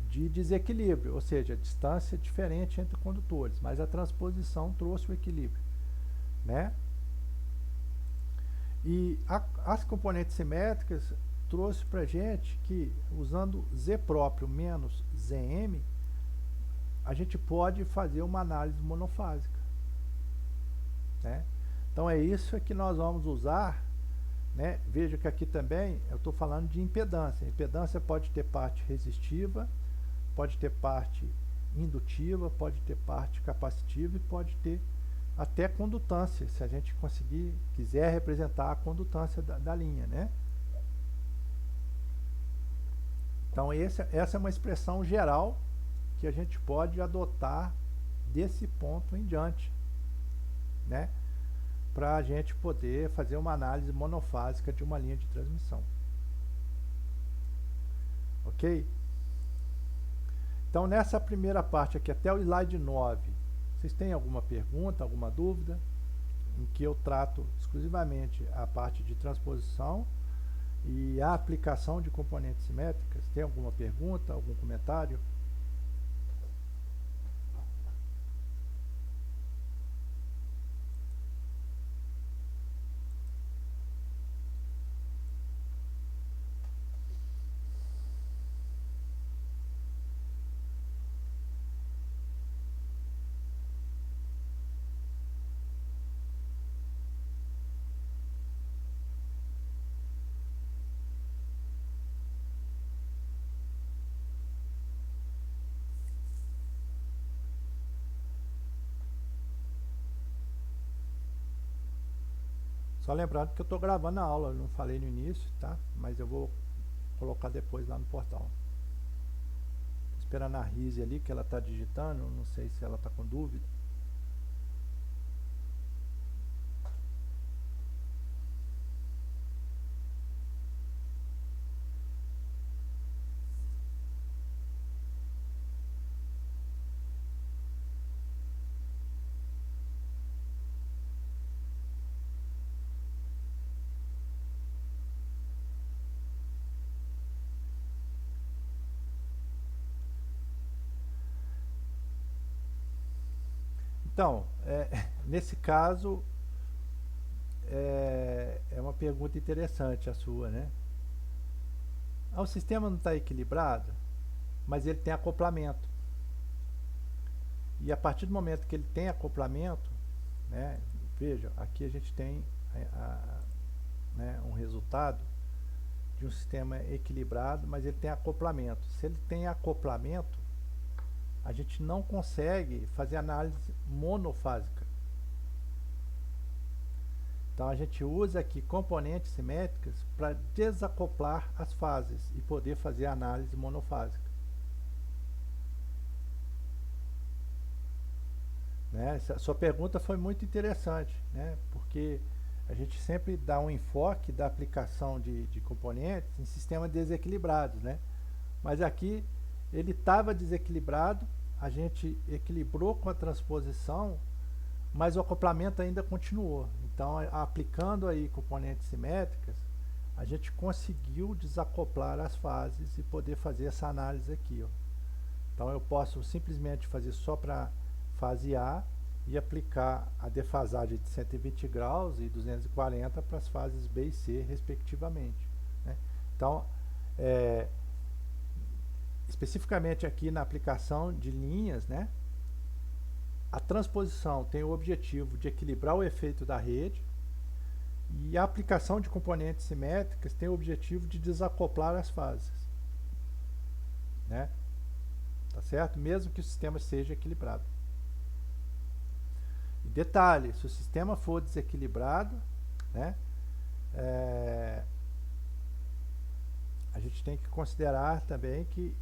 [SPEAKER 1] de desequilíbrio, ou seja, distância diferente entre condutores, mas a transposição trouxe o equilíbrio, né? E as componentes simétricas trouxe para a gente que, usando Z próprio menos ZM, a gente pode fazer uma análise monofásica, né? Então é isso que nós vamos usar, né? Veja que aqui também eu estou falando de impedância. Impedância pode ter parte resistiva, pode ter parte indutiva, pode ter parte capacitiva e pode ter até condutância, se a gente quiser representar a condutância da linha, né? Então essa é uma expressão geral que a gente pode adotar desse ponto em diante, né? Para a gente poder fazer uma análise monofásica de uma linha de transmissão. Ok? Então nessa primeira parte aqui, até o slide 9, vocês têm alguma pergunta, alguma dúvida? Em que eu trato exclusivamente a parte de transposição e a aplicação de componentes simétricas. Tem alguma pergunta, algum comentário? Só lembrando que eu estou gravando a aula, eu não falei no início, tá? Mas eu vou colocar depois lá no portal. Tô esperando a Rise ali, que ela está digitando, não sei se ela está com dúvida. Então, nesse caso, é uma pergunta interessante a sua, né? O sistema não está equilibrado, mas ele tem acoplamento. E a partir do momento que ele tem acoplamento, né, veja, aqui a gente tem né, um resultado de um sistema equilibrado, mas ele tem acoplamento. Se ele tem acoplamento, a gente não consegue fazer análise monofásica. Então a gente usa aqui componentes simétricas para desacoplar as fases e poder fazer análise monofásica. Né? Essa sua pergunta foi muito interessante, né? Porque a gente sempre dá um enfoque da aplicação de componentes em sistemas desequilibrados, né? Mas aqui ele estava desequilibrado, a gente equilibrou com a transposição, mas o acoplamento ainda continuou. Então, aplicando aí componentes simétricas, a gente conseguiu desacoplar as fases e poder fazer essa análise aqui, ó. Então eu posso simplesmente fazer só para fase A e aplicar a defasagem de 120 graus e 240 para as fases B e C, respectivamente, né? Então, especificamente aqui na aplicação de linhas, né, a transposição tem o objetivo de equilibrar o efeito da rede e a aplicação de componentes simétricas tem o objetivo de desacoplar as fases, né? Tá certo? Mesmo que o sistema seja equilibrado. E detalhe, se o sistema for desequilibrado, né, a gente tem que considerar também que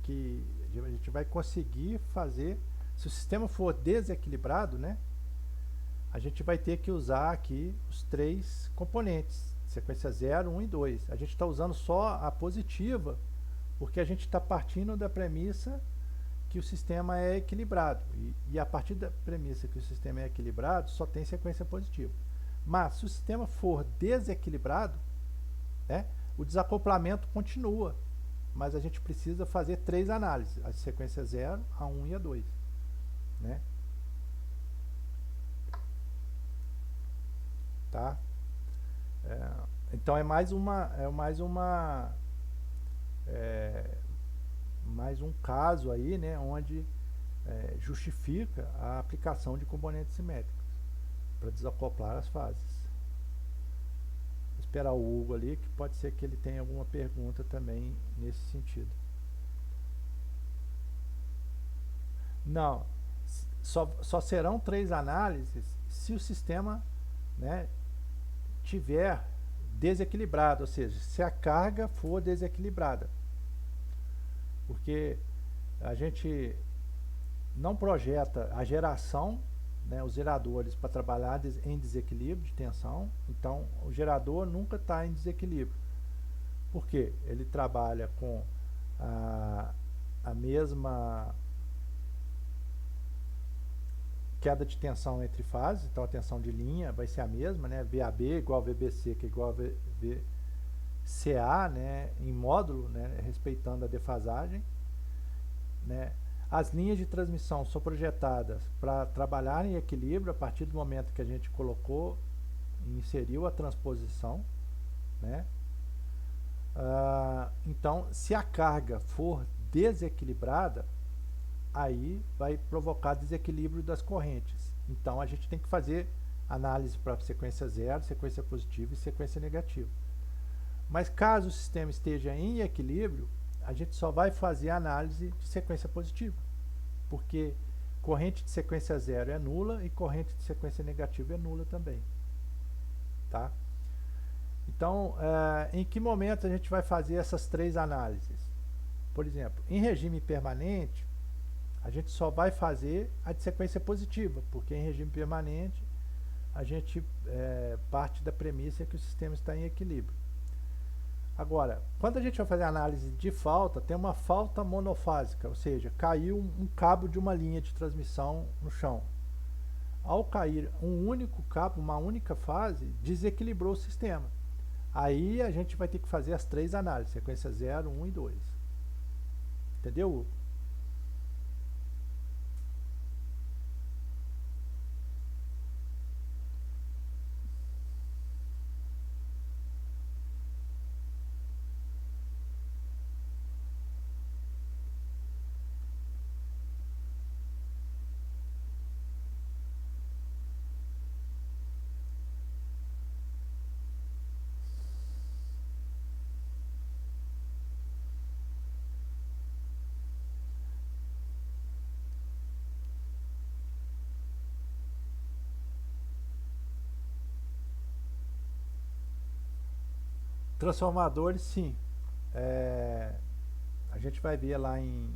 [SPEAKER 1] a gente vai conseguir fazer, se o sistema for desequilibrado, né, a gente vai ter que usar aqui os três componentes, sequência 0, 1 e 2. A gente está usando só a positiva, porque a gente está partindo da premissa que o sistema é equilibrado. E a partir da premissa que o sistema é equilibrado, só tem sequência positiva. Mas se o sistema for desequilibrado, né, o desacoplamento continua. Mas a gente precisa fazer três análises, a sequência 0, a 1 e a 2. Né? Tá? Então é mais um caso aí, né, onde justifica a aplicação de componentes simétricos para desacoplar as fases. Vou esperar o Hugo ali, que pode ser que ele tenha alguma pergunta também nesse sentido. Não, só serão três análises se o sistema, né, tiver desequilibrado, ou seja, se a carga for desequilibrada. Porque a gente não projeta a geração, né, os geradores para trabalhar em desequilíbrio de tensão. Então o gerador nunca está em desequilíbrio. Por quê? Ele trabalha com a mesma queda de tensão entre fases, então a tensão de linha vai ser a mesma, né? VAB igual a VBC, que é igual a VCA, né? Em módulo, né? Respeitando a defasagem, né? As linhas de transmissão são projetadas para trabalhar em equilíbrio a partir do momento que a gente colocou e inseriu a transposição, né? Então, se a carga for desequilibrada, aí vai provocar desequilíbrio das correntes. Então a gente tem que fazer análise para sequência 0, sequência positiva e sequência negativa. Mas caso o sistema esteja em equilíbrio, a gente só vai fazer análise de sequência positiva, porque corrente de sequência 0 é nula e corrente de sequência negativa é nula também. Tá? Então, em que momento a gente vai fazer essas três análises? Por exemplo, em regime permanente, a gente só vai fazer a de sequência positiva, porque em regime permanente a gente parte da premissa que o sistema está em equilíbrio. Agora, quando a gente vai fazer análise de falta, tem uma falta monofásica, ou seja, caiu um cabo de uma linha de transmissão no chão. Ao cair um único cabo, uma única fase, desequilibrou o sistema. Aí a gente vai ter que fazer as três análises, sequência 0, 1 e 2. Entendeu? transformadores, sim. É, a gente vai ver lá em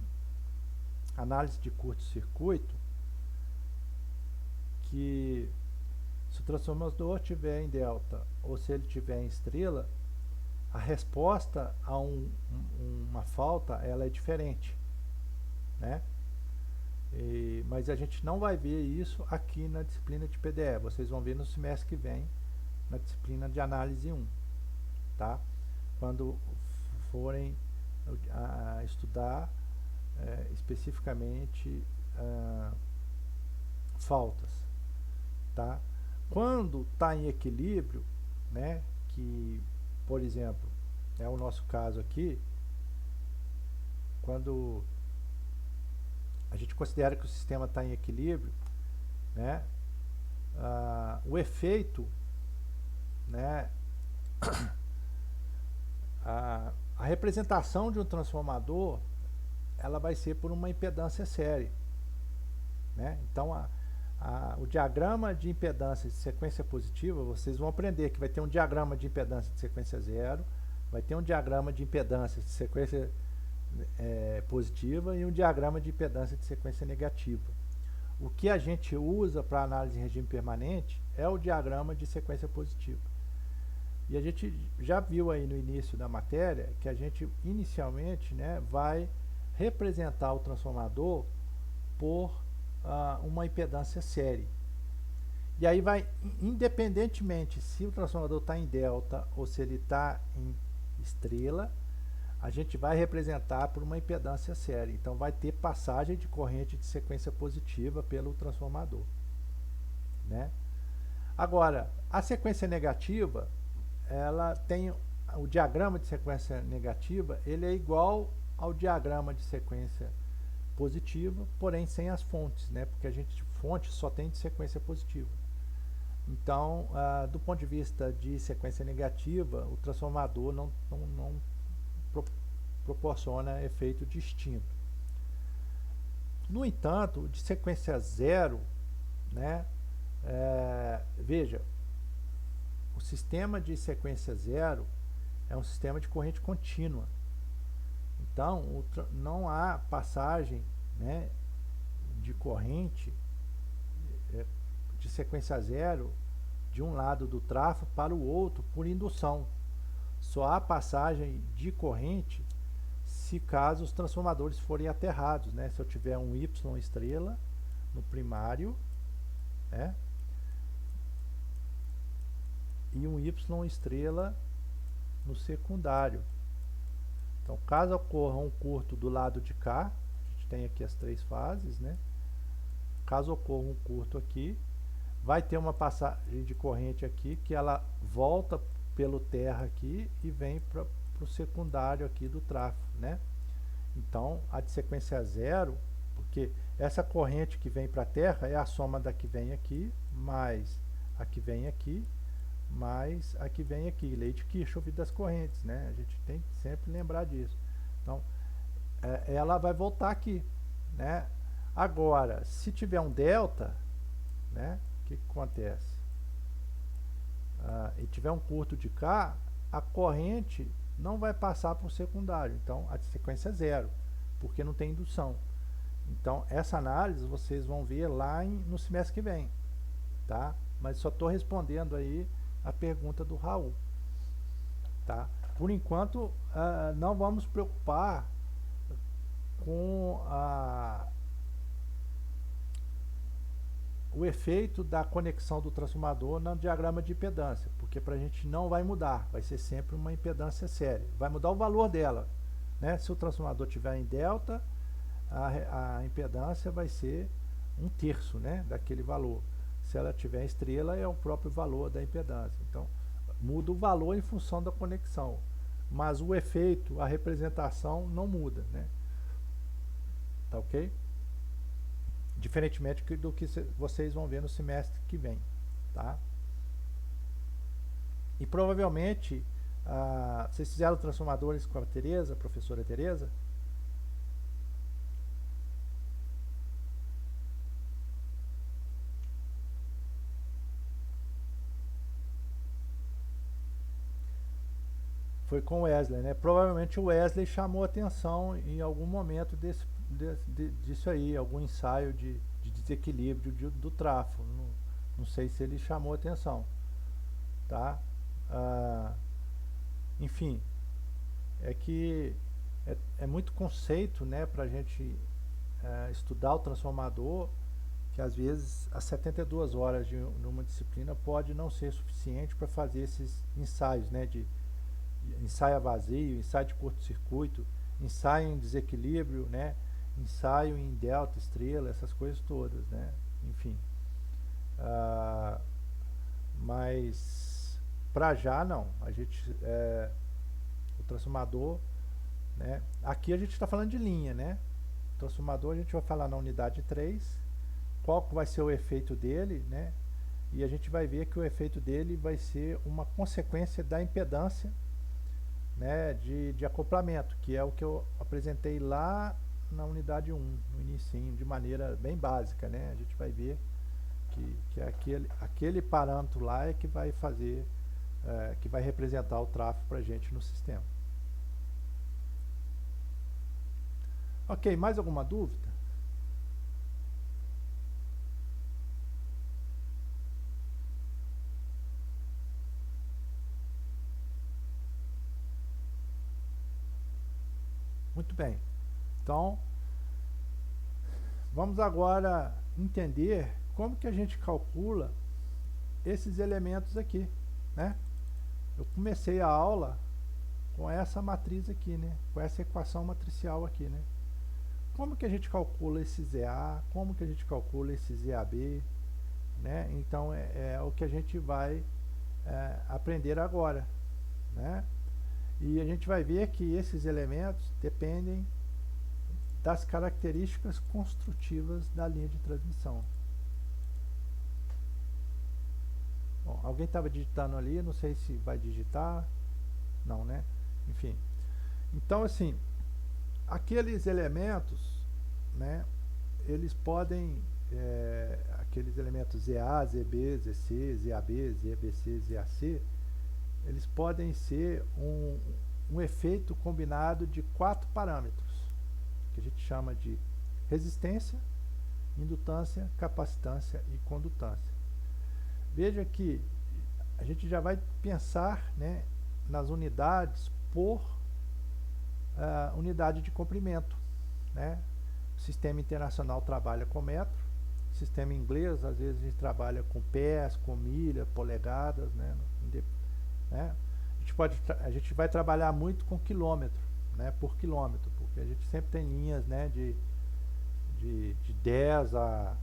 [SPEAKER 1] análise de curto-circuito que se o transformador tiver em delta ou se ele tiver em estrela, a resposta a uma falta ela é diferente, né? Mas a gente não vai ver isso aqui na disciplina de PDE. Vocês vão ver no semestre que vem, na disciplina de análise 1, tá? Quando forem a estudar especificamente faltas, tá? Quando está em equilíbrio, né? Que, por exemplo, é o nosso caso aqui, quando a gente considera que o sistema está em equilíbrio, né? O efeito, né? A representação de um transformador, ela vai ser por uma impedância série, né? Então, o diagrama de impedância de sequência positiva, vocês vão aprender que vai ter um diagrama de impedância de sequência zero, vai ter um diagrama de impedância de sequência positiva e um diagrama de impedância de sequência negativa. O que a gente usa para análise em regime permanente é o diagrama de sequência positiva. E a gente já viu aí no início da matéria que a gente inicialmente, né, vai representar o transformador por uma impedância série. E aí vai, independentemente se o transformador está em delta ou se ele está em estrela, a gente vai representar por uma impedância série. Então vai ter passagem de corrente de sequência positiva pelo transformador, né? Agora, a sequência negativa, ela tem o diagrama de sequência negativa, ele é igual ao diagrama de sequência positiva, porém sem as fontes, né? Porque a gente fonte só tem de sequência positiva. Então, do ponto de vista de sequência negativa, o transformador não proporciona efeito distinto. No entanto, de sequência zero, né? Veja, o sistema de sequência zero é um sistema de corrente contínua. Então, não há passagem, né, de corrente de sequência zero de um lado do trafo para o outro por indução. Só há passagem de corrente se caso os transformadores forem aterrados, né? Se eu tiver um Y estrela no primário, né, e um Y estrela no secundário. Então, caso ocorra um curto do lado de cá, a gente tem aqui as três fases, né? Caso ocorra um curto aqui, vai ter uma passagem de corrente aqui que ela volta pelo terra aqui e vem para o secundário aqui do tráfego, né? Então, a de sequência zero, porque essa corrente que vem para a terra é a soma da que vem aqui, mais a que vem aqui, mais a que vem aqui, lei de Kirchhoff das correntes, né? A gente tem que sempre lembrar disso. Então, ela vai voltar aqui, né? Agora, se tiver um delta, né? O que acontece? E tiver um curto de cá, a corrente não vai passar para o secundário. Então, a sequência é zero, porque não tem indução. Então, essa análise vocês vão ver lá no semestre que vem, tá? Mas só estou respondendo aí a pergunta do Raul, tá? Por enquanto, não vamos preocupar com o efeito da conexão do transformador no diagrama de impedância, porque para a gente não vai mudar, vai ser sempre uma impedância séria. Vai mudar o valor dela, né? Se o transformador estiver em delta, a impedância vai ser 1/3, né, daquele valor. Se ela tiver em estrela, é o próprio valor da impedância. Então, muda o valor em função da conexão, mas o efeito, a representação não muda, né? Tá ok? Diferentemente do que vocês vão ver no semestre que vem, tá? E provavelmente, vocês fizeram transformadores com a Tereza, a professora Tereza? Foi com o Wesley, né? Provavelmente o Wesley chamou atenção em algum momento disso aí, algum ensaio de desequilíbrio do tráfego. Não sei se ele chamou atenção, tá? Ah, enfim, é que é muito conceito, né, para a gente estudar o transformador, que às vezes as 72 horas de uma disciplina pode não ser suficiente para fazer esses ensaios, né, de ensaio a vazio, ensaio de curto-circuito, ensaio em desequilíbrio, né, ensaio em delta, estrela, essas coisas todas, né, enfim. Ah, mas para já não, a gente o transformador, né, aqui a gente está falando de linha, né, o transformador a gente vai falar na unidade 3, qual vai ser o efeito dele, né, e a gente vai ver que o efeito dele vai ser uma consequência da impedância, né, de acoplamento, que é o que eu apresentei lá na unidade 1, no início, de maneira bem básica, né, a gente vai ver que aquele parâmetro lá é que vai fazer, que vai representar o tráfego para a gente no sistema. Ok, mais alguma dúvida? Muito bem. Então, vamos agora entender como que a gente calcula esses elementos aqui, né? Eu comecei a aula com essa matriz aqui, né? Com essa equação matricial aqui, né? Como que a gente calcula esse ZA? Como que a gente calcula esse ZAB? Né? Então é o que a gente vai aprender agora, né? E a gente vai ver que esses elementos dependem das características construtivas da linha de transmissão. Bom, alguém estava digitando ali, não sei se vai digitar, não, né? Enfim, então assim, aqueles elementos, né? Eles podem, aqueles elementos ZA, ZB, ZC, ZAB, ZBC, ZAC, eles podem ser um efeito combinado de 4 parâmetros, que a gente chama de resistência, indutância, capacitância e condutância. Veja que a gente já vai pensar, né, nas unidades por unidade de comprimento, né? O sistema internacional trabalha com metro, o sistema inglês às vezes a gente trabalha com pés, com milha, polegadas, né? A gente vai trabalhar muito com quilômetro, né? Por quilômetro, porque a gente sempre tem linhas, né, de 10 a...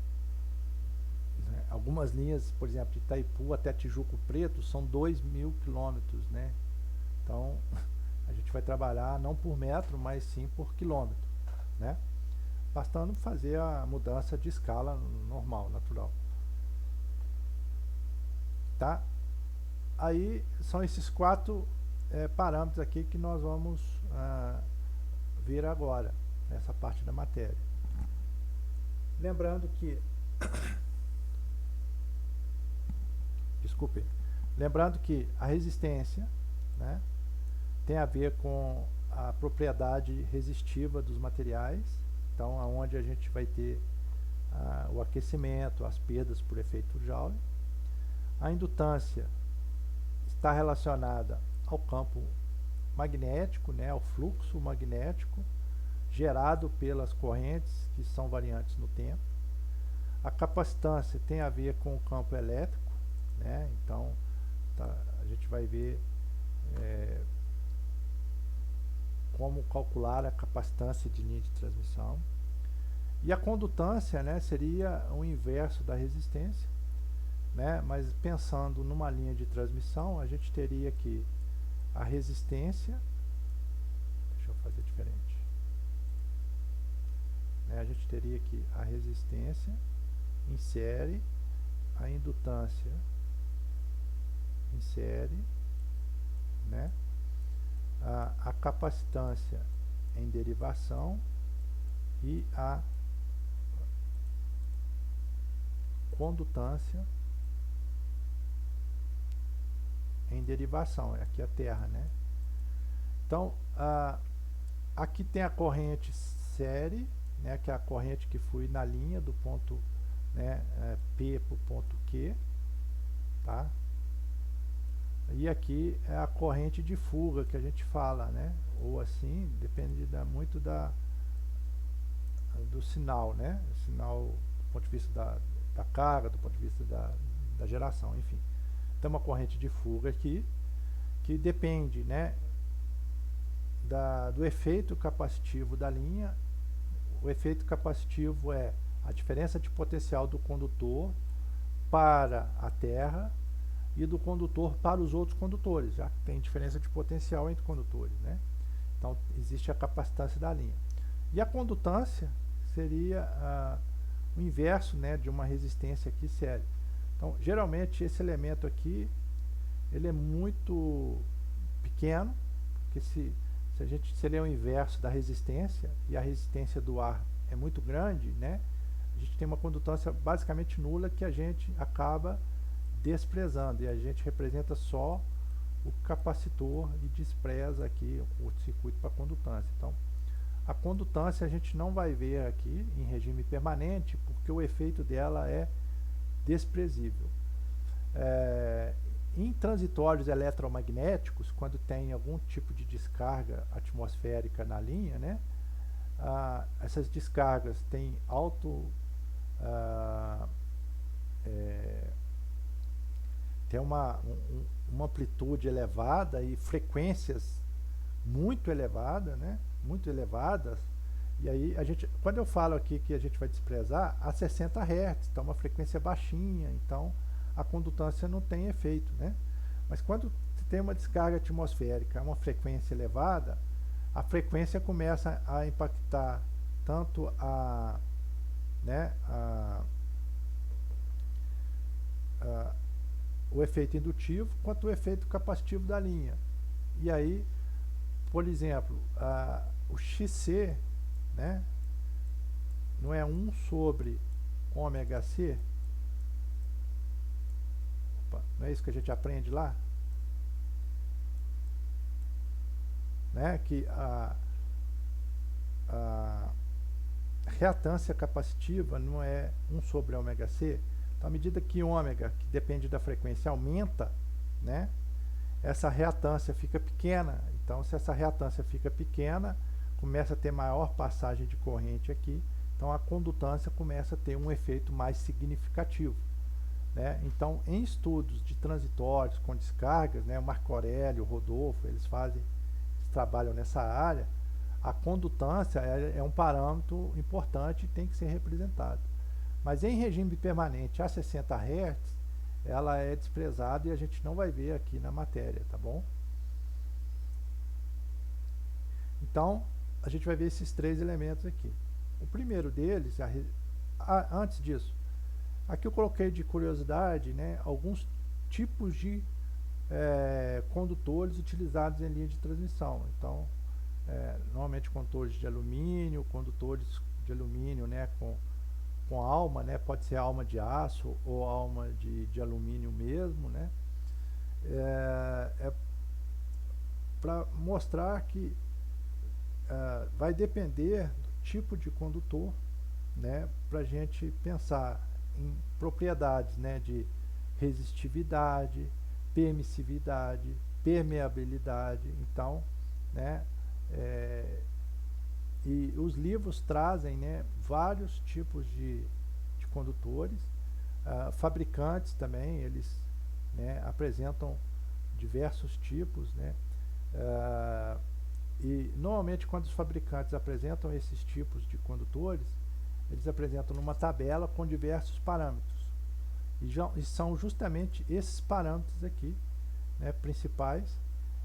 [SPEAKER 1] Né? Algumas linhas, por exemplo, de Itaipu até Tijuco Preto são 2.000 quilômetros, né? Então a gente vai trabalhar não por metro, mas sim por quilômetro, né? Bastando fazer a mudança de escala normal, natural. Tá? Aí são esses 4 parâmetros aqui que nós vamos ver agora, nessa parte da matéria. Lembrando que... Desculpe. Lembrando que a resistência, né, tem a ver com a propriedade resistiva dos materiais. Então, aonde a gente vai ter o aquecimento, as perdas por efeito Joule. A indutância está relacionada ao campo magnético, né, ao fluxo magnético gerado pelas correntes que são variantes no tempo. A capacitância tem a ver com o campo elétrico, né, então a gente vai ver como calcular a capacitância de linha de transmissão. E a condutância, né, seria o inverso da resistência, né, mas pensando numa linha de transmissão, a gente teria que a resistência, deixa eu fazer diferente, né, a gente teria que a resistência insere a indutância, insere, né, a capacitância em derivação e a condutância em derivação, aqui a terra, né? Então, aqui tem a corrente série, né, que é a corrente que flui na linha do ponto, né, P para o ponto Q, tá? E aqui é a corrente de fuga que a gente fala, né? Ou assim, depende muito do sinal, né? O sinal do ponto de vista da carga, do ponto de vista da geração, enfim. Tem uma corrente de fuga aqui que depende, né, do efeito capacitivo da linha. O efeito capacitivo é a diferença de potencial do condutor para a terra e do condutor para os outros condutores, já que tem diferença de potencial entre condutores, né? Então existe a capacitância da linha. E a condutância seria o inverso, né, de uma resistência aqui séria. Então geralmente esse elemento aqui ele é muito pequeno, porque se ele é o inverso da resistência e a resistência do ar é muito grande, né, a gente tem uma condutância basicamente nula que a gente acaba desprezando, e a gente representa só o capacitor e despreza aqui o circuito para condutância. Então, a condutância a gente não vai ver aqui em regime permanente, porque o efeito dela é desprezível. Em transitórios eletromagnéticos, quando tem algum tipo de descarga atmosférica na linha, né, essas descargas têm tem uma amplitude elevada e frequências muito elevadas, né, muito elevadas. E aí quando eu falo aqui que a gente vai desprezar a 60 Hz, então uma frequência baixinha, então a condutância não tem efeito, né? Mas quando tem uma descarga atmosférica, uma frequência elevada, a frequência começa a impactar tanto o efeito indutivo quanto o efeito capacitivo da linha. E aí, por exemplo, o XC, né, não é 1 sobre ômega C? Opa, não é isso que a gente aprende lá? Né, que a reatância capacitiva não é 1 sobre ômega C. Então, à medida que ômega, que depende da frequência, aumenta, né, essa reatância fica pequena. Então, se essa reatância fica pequena, começa a ter maior passagem de corrente aqui. Então, a condutância começa a ter um efeito mais significativo, né? Então, em estudos de transitórios com descargas, né, o Marco Aurélio, o Rodolfo, eles trabalham nessa área. A condutância é um parâmetro importante e tem que ser representado. Mas em regime permanente a 60 Hz, ela é desprezada e a gente não vai ver aqui na matéria, tá bom? Então, a gente vai ver esses 3 elementos aqui. O primeiro deles, antes disso, aqui eu coloquei de curiosidade, né, alguns tipos de condutores utilizados em linha de transmissão. Então, normalmente condutores de alumínio, né, com alma, né, pode ser alma de aço ou alma de alumínio mesmo, né, para mostrar que vai depender do tipo de condutor, né, para a gente pensar em propriedades, né, de resistividade, permissividade, permeabilidade. Então, né, e os livros trazem, né, vários tipos de condutores. Fabricantes também, eles, né, apresentam diversos tipos, né, e normalmente quando os fabricantes apresentam esses tipos de condutores, eles apresentam numa tabela com diversos parâmetros. E são justamente esses parâmetros aqui, né, principais,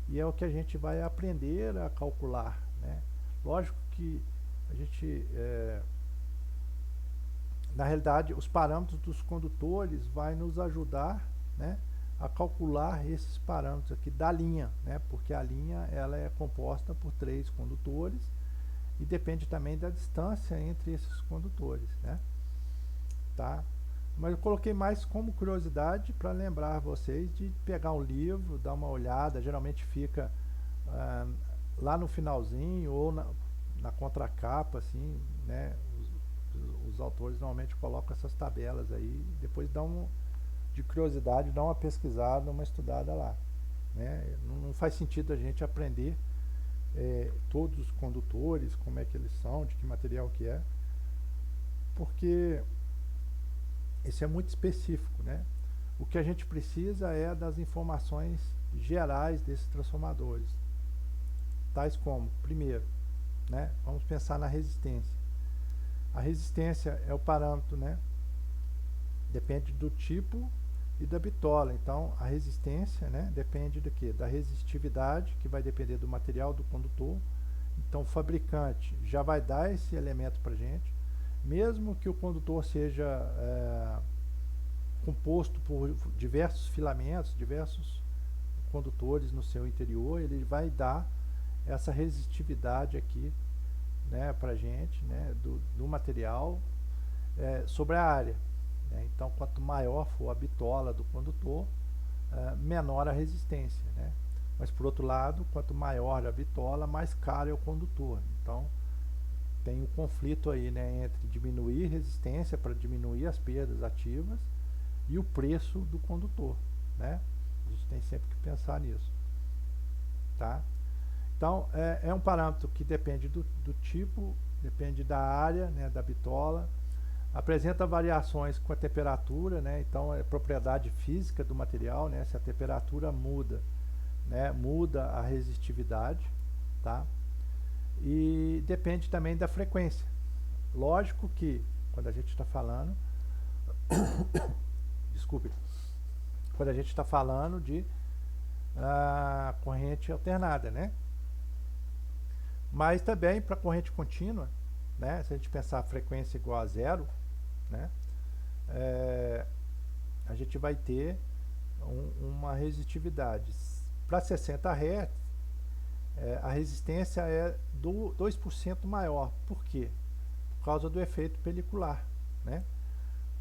[SPEAKER 1] e é o que a gente vai aprender a calcular, né? Lógico que a gente, na realidade, os parâmetros dos condutores vai nos ajudar, né, a calcular esses parâmetros aqui da linha, né, porque a linha ela é composta por 3 condutores e depende também da distância entre esses condutores, né, tá? Mas eu coloquei mais como curiosidade para lembrar vocês de pegar um livro, dar uma olhada. Geralmente fica lá no finalzinho ou na contracapa, assim, né, os autores normalmente colocam essas tabelas aí, depois de curiosidade, dá uma pesquisada, uma estudada lá. Né? Não faz sentido a gente aprender todos os condutores, como é que eles são, de que material que é, porque isso é muito específico, né? O que a gente precisa é das informações gerais desses transformadores, tais como, primeiro, né, vamos pensar na resistência. A resistência é o parâmetro, né? Depende do tipo e da bitola. Então, a resistência, né, depende do quê? Da resistividade, que vai depender do material do condutor. Então, o fabricante já vai dar esse elemento para a gente. Mesmo que o condutor seja composto por diversos filamentos, diversos condutores no seu interior, ele vai dar essa resistividade aqui, né, para a gente, né, do material sobre a área. Né? Então, quanto maior for a bitola do condutor, menor a resistência. Né? Mas, por outro lado, quanto maior a bitola, mais caro é o condutor. Então, tem um conflito aí, né, entre diminuir resistência para diminuir as perdas ativas e o preço do condutor. Né? A gente tem sempre que pensar nisso. Tá? Então, é um parâmetro que depende do tipo, depende da área, né, da bitola, apresenta variações com a temperatura, né, então é propriedade física do material, né, se a temperatura muda, né, muda a resistividade, tá? E depende também da frequência. Lógico que, quando a gente está falando, desculpe, quando a gente está falando de corrente alternada, né? Mas também para corrente contínua, né? Se a gente pensar a frequência igual a zero, né? A gente vai ter uma resistividade. Para 60 Hz, a resistência é 2% maior. Por quê? Por causa do efeito pelicular. Né?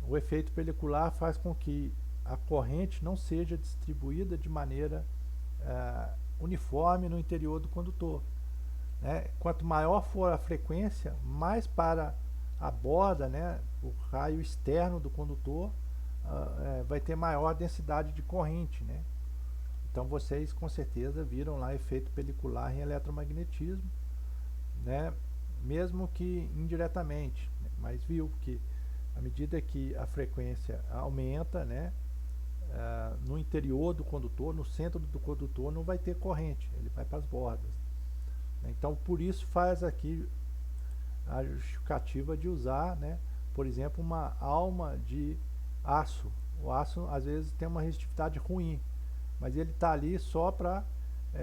[SPEAKER 1] O efeito pelicular faz com que a corrente não seja distribuída de maneira uniforme no interior do condutor. Né? Quanto maior for a frequência, mais para a borda, né, o raio externo do condutor, vai ter maior densidade de corrente. Né? Então vocês com certeza viram lá efeito pelicular em eletromagnetismo, né? Mesmo que indiretamente, né? Mas viu que à medida que a frequência aumenta, né, no interior do condutor, no centro do condutor não vai ter corrente, ele vai para as bordas. Então por isso faz aqui a justificativa de usar, né, por exemplo, uma alma de aço. O aço às vezes tem uma resistividade ruim, mas ele está ali só para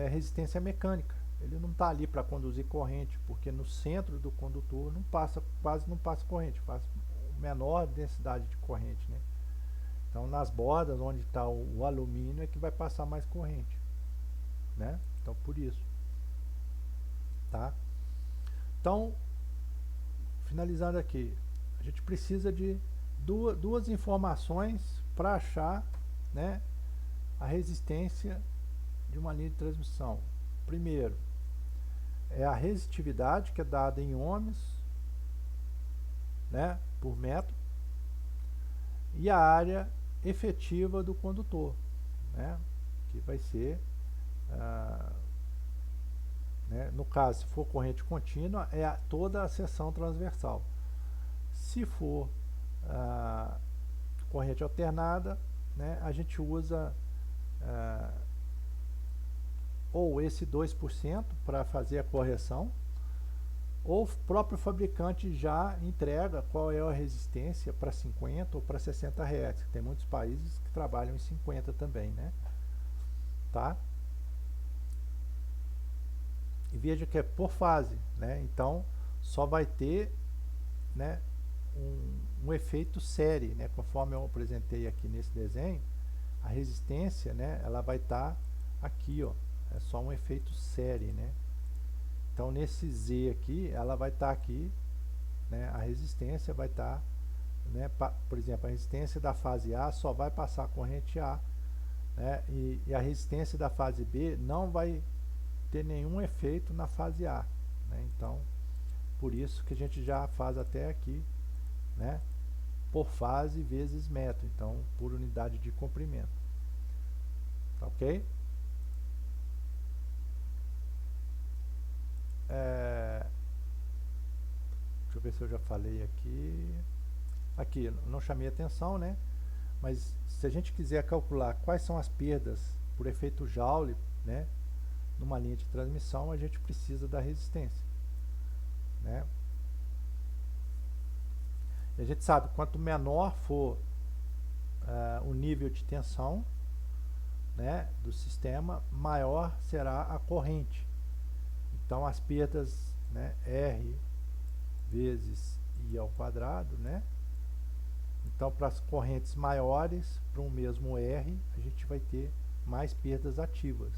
[SPEAKER 1] resistência mecânica. Ele não está ali para conduzir corrente, porque no centro do condutor quase não passa corrente, faz menor densidade de corrente. Né? Então nas bordas onde está o alumínio é que vai passar mais corrente. Né? Então por isso. Tá? Então, finalizando aqui, a gente precisa de duas informações para achar, né, a resistência de uma linha de transmissão. Primeiro, é a resistividade, que é dada em ohms, né, por metro, e a área efetiva do condutor, né, que vai ser, né, no caso, se for corrente contínua, é toda a seção transversal. Se for corrente alternada, né, a gente usa ou esse 2% para fazer a correção, ou o próprio fabricante já entrega qual é a resistência para 50 ou para 60 Hz. Tem muitos países que trabalham em 50 também, né? Tá? E veja que é por fase, né? Então só vai ter, né, um efeito série, né? Conforme eu apresentei aqui nesse desenho, a resistência, né, ela vai estar aqui, ó, é só um efeito série, né? Então nesse Z aqui, ela vai estar aqui, né? A resistência vai estar, né, por exemplo, a resistência da fase A só vai passar a corrente A, né? E a resistência da fase B não vai ter nenhum efeito na fase A, né? Então, por isso que a gente já faz até aqui, né? Por fase vezes metro, então por unidade de comprimento, tá ok? Deixa eu ver se eu já falei aqui. Aqui, não chamei atenção, né? Mas se a gente quiser calcular quais são as perdas por efeito Joule, né? Numa linha de transmissão, a gente precisa da resistência, né? E a gente sabe, quanto menor for o nível de tensão, né, do sistema, maior será a corrente. Então as perdas, né, R vezes I ao quadrado, né? Então para as correntes maiores, para um mesmo R, a gente vai ter mais perdas ativas,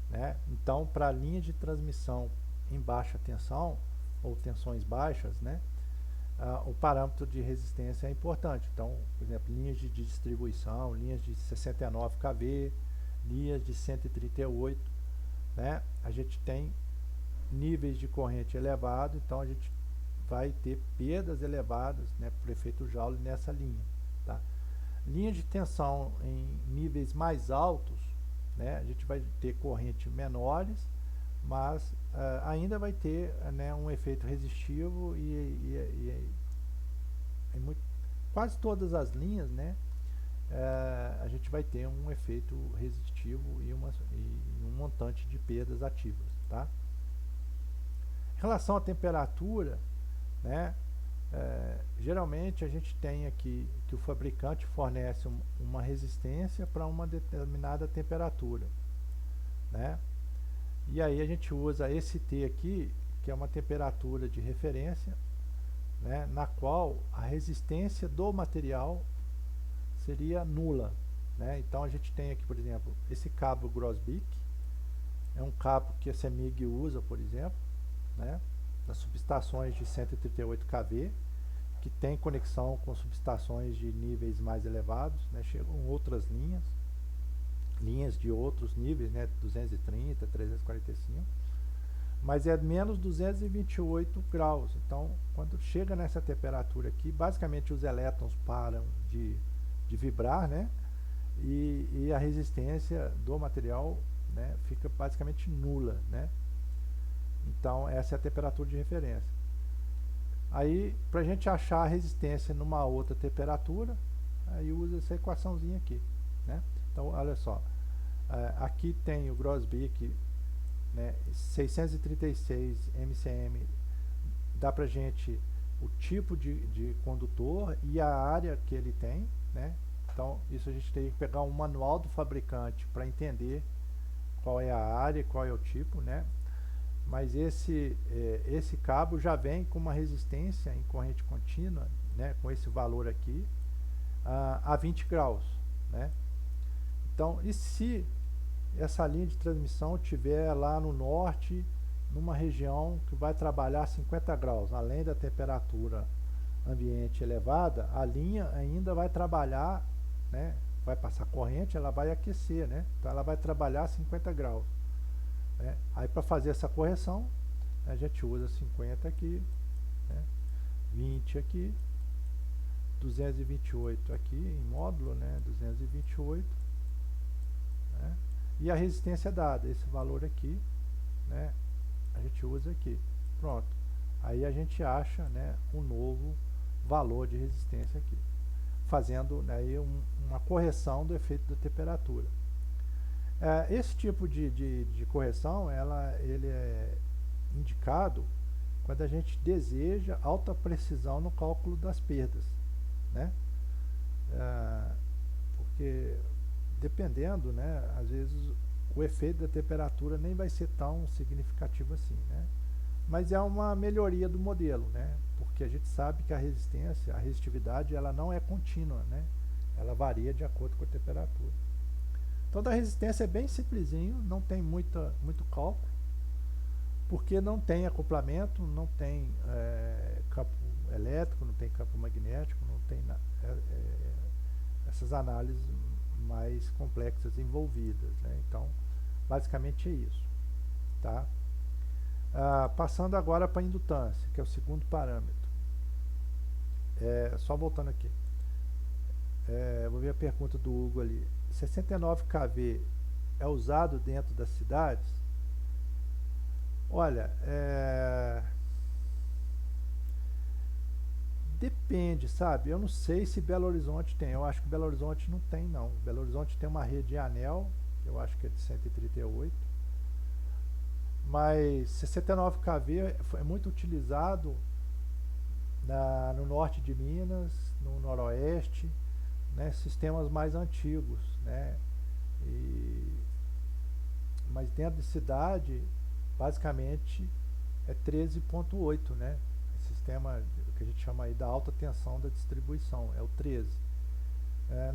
[SPEAKER 1] né? Então para a linha de transmissão em baixa tensão, ou tensões baixas, né, o parâmetro de resistência é importante. Então, por exemplo, linhas de distribuição, linhas de 69 kV, linhas de 138, né? A gente tem níveis de corrente elevado, então a gente vai ter perdas elevadas, né, por efeito Joule nessa linha, tá? Linha de tensão em níveis mais altos, né, a gente vai ter corrente menores, mas ainda vai ter, né, um efeito resistivo e quase todas as linhas, né, a gente vai ter um efeito resistivo e um montante de perdas ativas, tá? Em relação à temperatura, né, geralmente a gente tem aqui que o fabricante fornece uma resistência para uma determinada temperatura, né? E aí a gente usa esse T aqui, que é uma temperatura de referência, né, na qual a resistência do material seria nula, né? Então a gente tem aqui, por exemplo, esse cabo Grosbeck, é um cabo que a CEMIG usa, por exemplo, né, nas subestações de 138 kV, que tem conexão com subestações de níveis mais elevados, né? Chegam outras linhas de outros níveis, né, 230, 345, mas é menos 228 graus. Então, quando chega nessa temperatura aqui, basicamente os elétrons param de vibrar, né, e a resistência do material, né, fica basicamente nula, né? Então, essa é a temperatura de referência. Aí, para a gente achar a resistência numa outra temperatura, aí usa essa equaçãozinha aqui, né? Então, olha só, aqui tem o Grosbeck, né, 636 MCM, dá para gente o tipo de condutor e a área que ele tem, né? Então, isso a gente tem que pegar um manual do fabricante para entender qual é a área, qual é o tipo, né? Mas esse cabo já vem com uma resistência em corrente contínua, né, com esse valor aqui, a 20 graus, né? Então, e se essa linha de transmissão tiver lá no norte, numa região que vai trabalhar 50 graus, além da temperatura ambiente elevada, a linha ainda vai trabalhar, né, vai passar corrente, ela vai aquecer, né? Então ela vai trabalhar 50 graus. Né? Aí para fazer essa correção, a gente usa 50 aqui, né? 20 aqui, 228 aqui em módulo, né? 228, né? E a resistência dada, esse valor aqui, né, a gente usa aqui. Pronto. Aí a gente acha, né, um novo valor de resistência aqui, fazendo, né, aí uma correção do efeito da temperatura. Esse tipo de correção, ele é indicado quando a gente deseja alta precisão no cálculo das perdas, né? Porque dependendo, né, às vezes o efeito da temperatura nem vai ser tão significativo assim, né? Mas é uma melhoria do modelo, né? Porque a gente sabe que a resistividade, ela não é contínua, né? Ela varia de acordo com a temperatura. Então, da resistência é bem simplesinho, não tem muito cálculo, porque não tem acoplamento, não tem campo elétrico, não tem campo magnético, não tem essas análises mais complexas envolvidas, né? Então, basicamente é isso. tá? Passando agora para a indutância, que é o segundo parâmetro. Só voltando aqui. Vou ver a pergunta do Hugo ali. 69 kV é usado dentro das cidades? Olha, depende, sabe? Eu não sei se Belo Horizonte tem. Eu acho que Belo Horizonte não tem, não. Belo Horizonte tem uma rede de anel, que eu acho que é de 138. Mas 69 kV é muito utilizado no norte de Minas, no noroeste, né? Sistemas mais antigos, né? Mas dentro de cidade, basicamente, é 13.8, né? Sistema que a gente chama aí da alta tensão da distribuição, é o 13.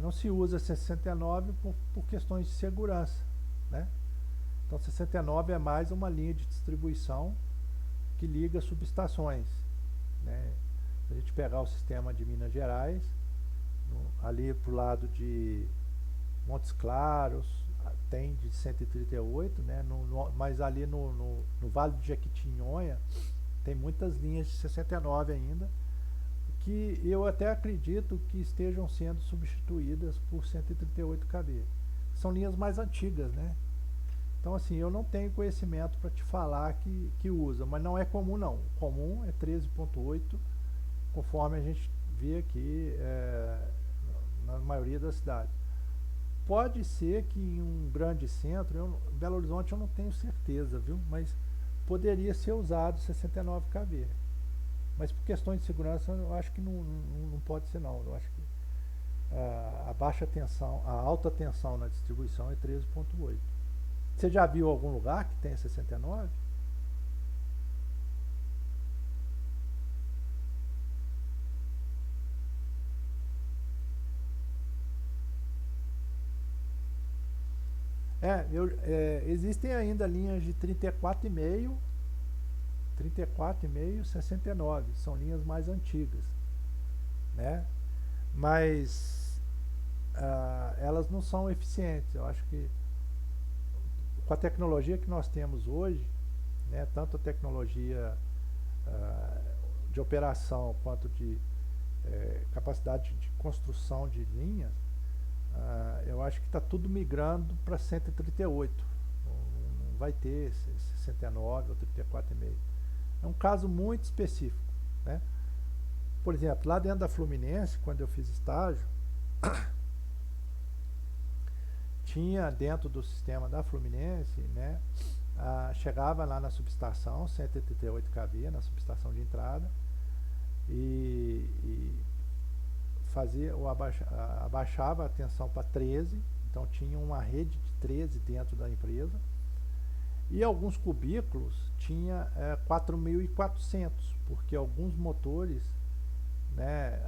[SPEAKER 1] Não se usa 69 por questões de segurança, né? Então 69 é mais uma linha de distribuição que liga subestações, né? Se a gente pegar o sistema de Minas Gerais, ali para o lado de Montes Claros, tem de 138, né? Mas ali no Vale do Jequitinhonha tem muitas linhas de 69 ainda, que eu até acredito que estejam sendo substituídas por 138 kV. São linhas mais antigas, né? Então assim, eu não tenho conhecimento para te falar que usa, mas não é comum não. O comum é 13.8, conforme a gente vê aqui na maioria das cidades. Pode ser que em um grande centro, Belo Horizonte eu não tenho certeza, viu? Mas poderia ser usado 69 kV. Mas por questões de segurança eu acho que não pode ser não. Eu acho que a baixa tensão, a alta tensão na distribuição é 13.8. Você já viu algum lugar que tenha 69? Existem ainda linhas de 34,5, 69, são linhas mais antigas, né? Mas elas não são eficientes. Eu acho que com a tecnologia que nós temos hoje, né, tanto a tecnologia de operação quanto de capacidade de construção de linhas, eu acho que está tudo migrando para 138. Não vai ter 69 ou 34,5. É um caso muito específico, né? Por exemplo, lá dentro da Fluminense, quando eu fiz estágio, tinha dentro do sistema da Fluminense, né, chegava lá na subestação 138 kV, na subestação de entrada, e fazia abaixava a tensão para 13, então tinha uma rede de 13 dentro da empresa, e alguns cubículos tinha 4.400, porque alguns motores, né,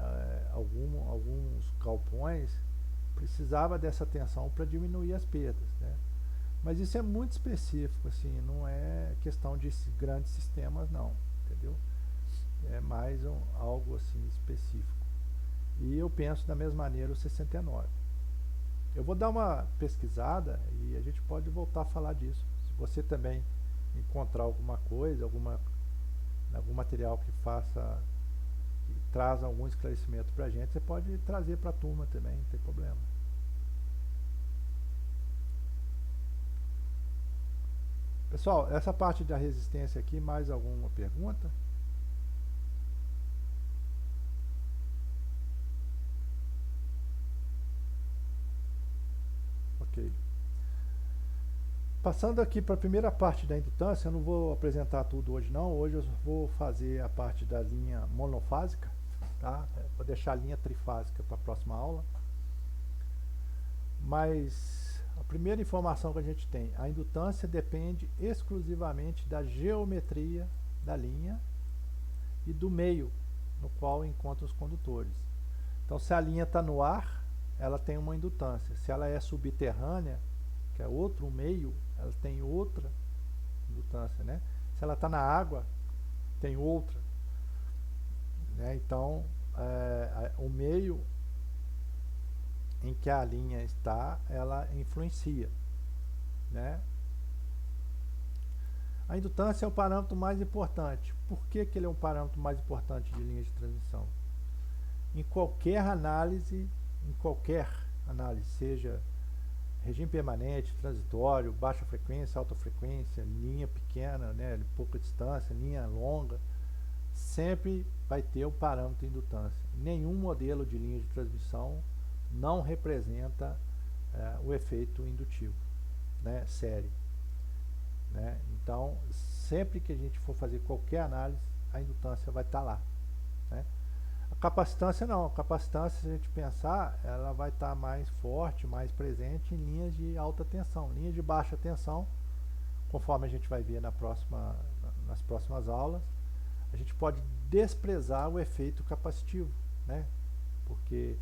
[SPEAKER 1] alguns galpões precisava dessa tensão para diminuir as perdas, né? Mas isso é muito específico, assim, não é questão de grandes sistemas não, entendeu? É mais algo assim específico. E eu penso da mesma maneira o 69. Eu vou dar uma pesquisada e a gente pode voltar a falar disso. Se você também encontrar alguma coisa, algum material que traz algum esclarecimento para a gente, você pode trazer para a turma também, não tem problema. Pessoal, essa parte da resistência aqui, mais alguma pergunta? Ok. Passando aqui para a primeira parte da indutância, eu não vou apresentar tudo hoje não. Hoje eu vou fazer a parte da linha monofásica, tá? Vou deixar a linha trifásica para a próxima aula. Mas a primeira informação que a gente tem, a indutância depende exclusivamente da geometria da linha e do meio no qual encontra os condutores. Então, se a linha está no ar, ela tem uma indutância. Se ela é subterrânea, que é outro meio, ela tem outra indutância, né? Se ela está na água, tem outra, né? Então, o meio em que a linha está, ela influencia, né? A indutância é o parâmetro mais importante. Por que, que ele é o parâmetro mais importante de linha de transmissão? Em qualquer análise, seja regime permanente, transitório, baixa frequência, alta frequência, linha pequena, né, pouca distância, linha longa, sempre vai ter o parâmetro indutância. Nenhum modelo de linha de transmissão não representa o efeito indutivo, né, série. Né? Então, sempre que a gente for fazer qualquer análise, a indutância vai estar lá. Né? A capacitância não, a capacitância, se a gente pensar, ela vai estar mais forte, mais presente em linhas de alta tensão. Linhas de baixa tensão, conforme a gente vai ver nas próximas aulas, a gente pode desprezar o efeito capacitivo, né? Porque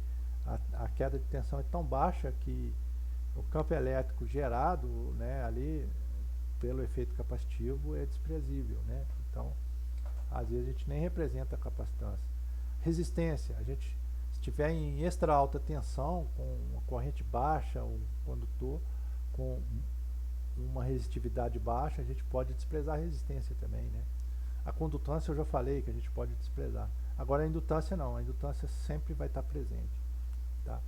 [SPEAKER 1] a queda de tensão é tão baixa que o campo elétrico gerado, né, ali pelo efeito capacitivo é desprezível, né? Então, às vezes a gente nem representa a capacitância. Resistência, a gente se estiver em extra alta tensão, com uma corrente baixa, um condutor com uma resistividade baixa, a gente pode desprezar a resistência também, né? A condutância eu já falei que a gente pode desprezar. Agora a indutância não, a indutância sempre vai estar presente. Tá?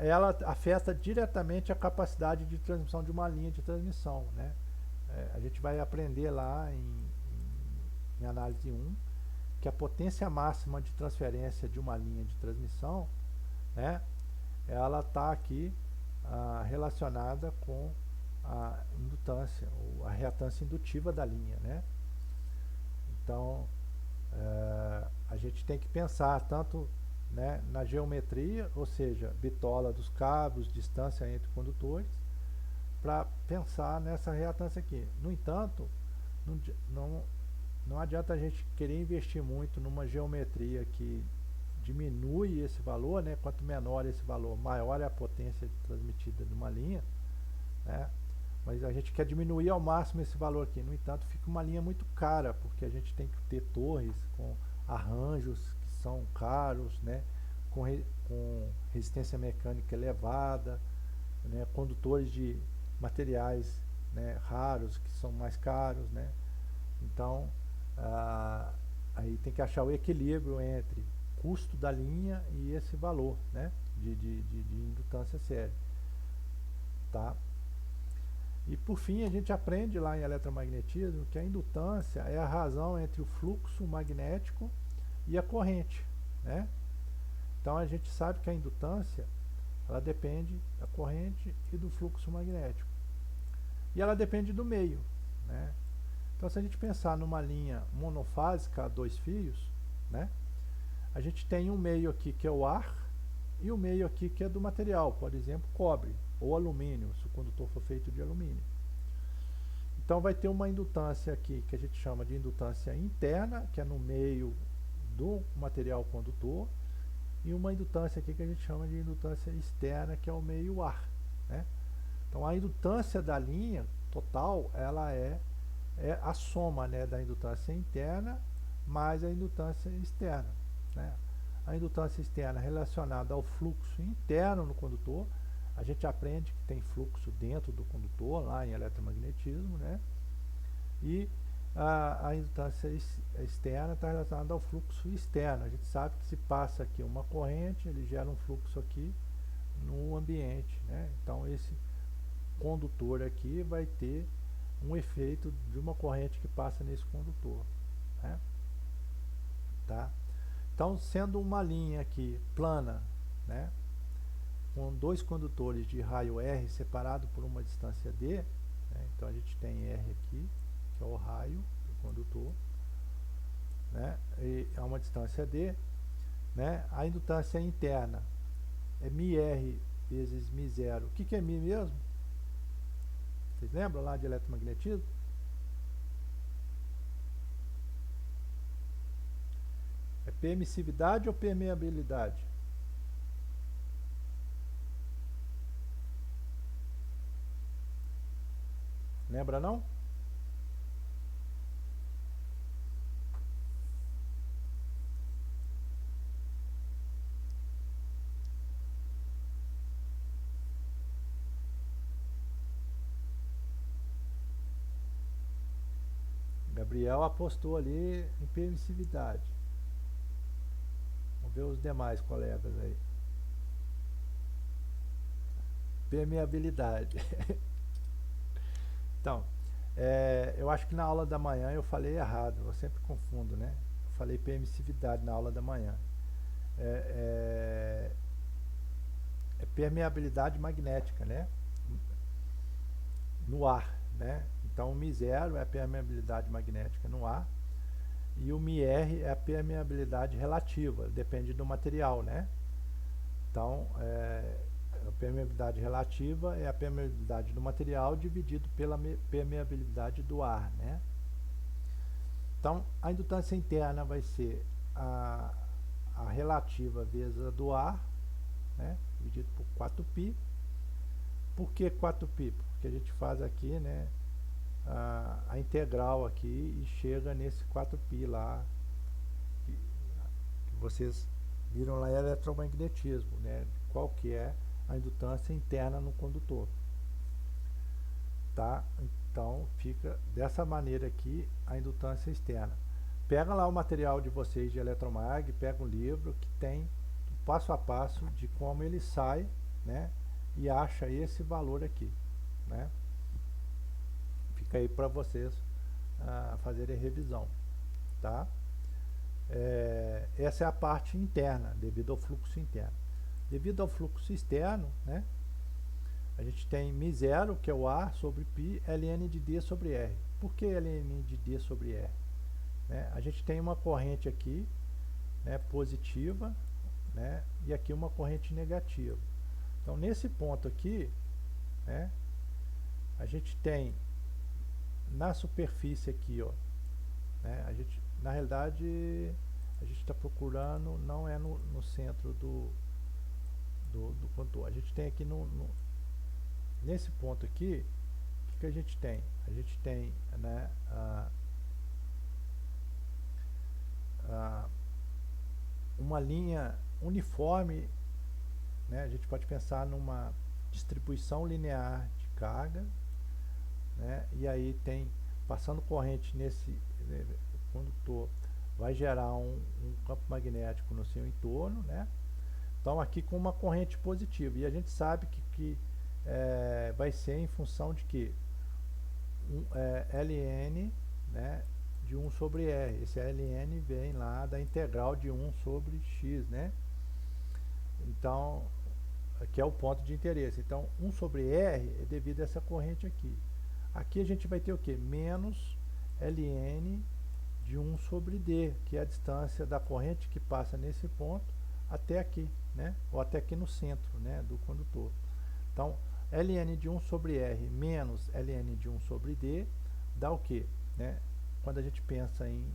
[SPEAKER 1] Ela afeta diretamente a capacidade de transmissão de uma linha de transmissão. Né? A gente vai aprender lá em análise 1 que a potência máxima de transferência de uma linha de transmissão, né, ela está aqui relacionada com a indutância, ou a reatância indutiva da linha. Né? Então, a gente tem que pensar tanto, né, na geometria, ou seja, bitola dos cabos, distância entre condutores, para pensar nessa reatância aqui. No entanto, não adianta a gente querer investir muito numa geometria que diminui esse valor, né? Quanto menor esse valor, maior é a potência transmitida de uma linha, né? Mas a gente quer diminuir ao máximo esse valor aqui. No entanto, fica uma linha muito cara, porque a gente tem que ter torres com arranjos que são caros, né? Com resistência mecânica elevada, né? Condutores de materiais, né, raros, que são mais caros, né? Então, aí tem que achar o equilíbrio entre custo da linha e esse valor, né, de indutância séria. Tá? E por fim, a gente aprende lá em eletromagnetismo que a indutância é a razão entre o fluxo magnético e a corrente. Né? Então a gente sabe que a indutância ela depende da corrente e do fluxo magnético. E ela depende do meio. Né? Então, se a gente pensar numa linha monofásica a dois fios, né, a gente tem um meio aqui que é o ar e o meio aqui que é do material, por exemplo, cobre ou alumínio, se o condutor for feito de alumínio. Então, vai ter uma indutância aqui que a gente chama de indutância interna, que é no meio do material condutor, e uma indutância aqui que a gente chama de indutância externa, que é o meio ar. Né? Então, a indutância da linha total, ela é a soma, né, da indutância interna mais a indutância externa. Né? A indutância externa relacionada ao fluxo interno no condutor, a gente aprende que tem fluxo dentro do condutor, lá em eletromagnetismo, né? E a indutância externa está relacionada ao fluxo externo. A gente sabe que se passa aqui uma corrente, ele gera um fluxo aqui no ambiente. Né? Então, esse condutor aqui vai ter um efeito de uma corrente que passa nesse condutor. Né? Tá? Então, sendo uma linha aqui plana, né, com dois condutores de raio R separado por uma distância D, né, então a gente tem R aqui, que é o raio do condutor, né, e é uma distância D, né, a indutância interna é μr vezes μ0. O que é μ mesmo? Vocês lembram lá de eletromagnetismo? É permissividade ou permeabilidade? Lembra não? Gabriel apostou ali em permissividade. Vamos ver os demais colegas aí. Permeabilidade. Então, eu acho que na aula da manhã eu falei errado, eu sempre confundo, né? Eu falei permissividade na aula da manhã. É, é permeabilidade magnética, né? No ar, né? Então o Mi0 é a permeabilidade magnética no ar e o Mi-R é a permeabilidade relativa, depende do material, né? Então, a permeabilidade relativa é a permeabilidade do material dividido pela permeabilidade do ar, né? Então, a indutância interna vai ser a relativa vezes a do ar, né? Dividido por 4π. Por que 4π? Porque a gente faz aqui, né, a integral aqui e chega nesse 4π lá, que vocês viram lá, é eletromagnetismo, né? Qual que é a indutância interna no condutor, tá? Então fica dessa maneira aqui a indutância externa. Pega lá o material de vocês de eletromag, pega um livro que tem o passo a passo de como ele sai, né? E acha esse valor aqui, né? Fica aí para vocês fazerem revisão, tá? Essa é a parte interna, devido ao fluxo interno. Devido ao fluxo externo, né, a gente tem Mi0, que é o A sobre π, ln de D sobre R. Por que ln de D sobre R? Né, a gente tem uma corrente aqui, né, positiva, né, e aqui uma corrente negativa. Então, nesse ponto aqui, né, a gente tem na superfície aqui, ó, né, na realidade, a gente está procurando, não é no centro do condutor. A gente tem aqui nesse ponto aqui, o que a gente tem? A gente tem, né, uma linha uniforme, né? A gente pode pensar numa distribuição linear de carga, né? E aí tem, passando corrente nesse condutor, vai gerar um campo magnético no seu entorno, né? Então aqui com uma corrente positiva, e a gente sabe que vai ser em função de que ln, né, de 1 sobre r. Esse ln vem lá da integral de 1 sobre x, né? Então, aqui é o ponto de interesse. Então 1 sobre r é devido a essa corrente aqui. Aqui a gente vai ter o que? Menos ln de 1 sobre d, que é a distância da corrente que passa nesse ponto até aqui, né? Ou até aqui no centro, né, do condutor. Então, ln de 1 sobre r menos ln de 1 sobre d dá o quê? Né? Quando a gente pensa em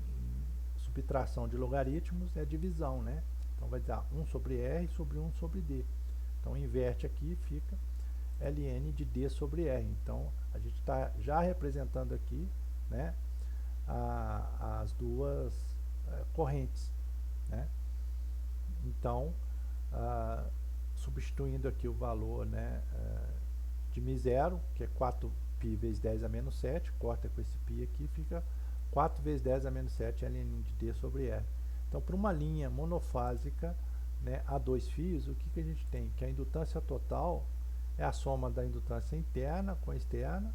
[SPEAKER 1] subtração de logaritmos, é divisão, né? Então vai dar 1 sobre r sobre 1 sobre d. Então inverte aqui e fica ln de d sobre r. Então a gente está já representando aqui, né, as duas correntes, né? Então, substituindo aqui o valor, né, de Mi0, que é 4π vezes 10 a menos 7, corta com esse π aqui, fica 4 vezes 10 a menos 7 ln de d sobre r. Então, para uma linha monofásica, né, a dois fios, o que a gente tem? Que a indutância total é a soma da indutância interna com a externa,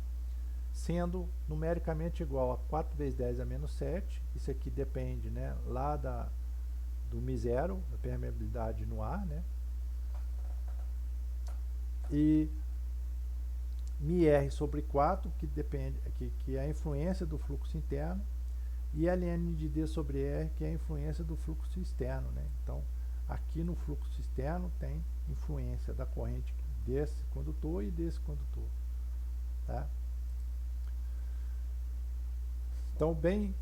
[SPEAKER 1] sendo numericamente igual a 4 vezes 10 a menos 7. Isso aqui depende, né, lá do Mi0, da permeabilidade no ar, né? E Mi-R sobre 4, que depende, que é a influência do fluxo interno, e ln de D sobre R, que é a influência do fluxo externo, né? Então, aqui no fluxo externo tem influência da corrente desse condutor e desse condutor, tá? Então, bem,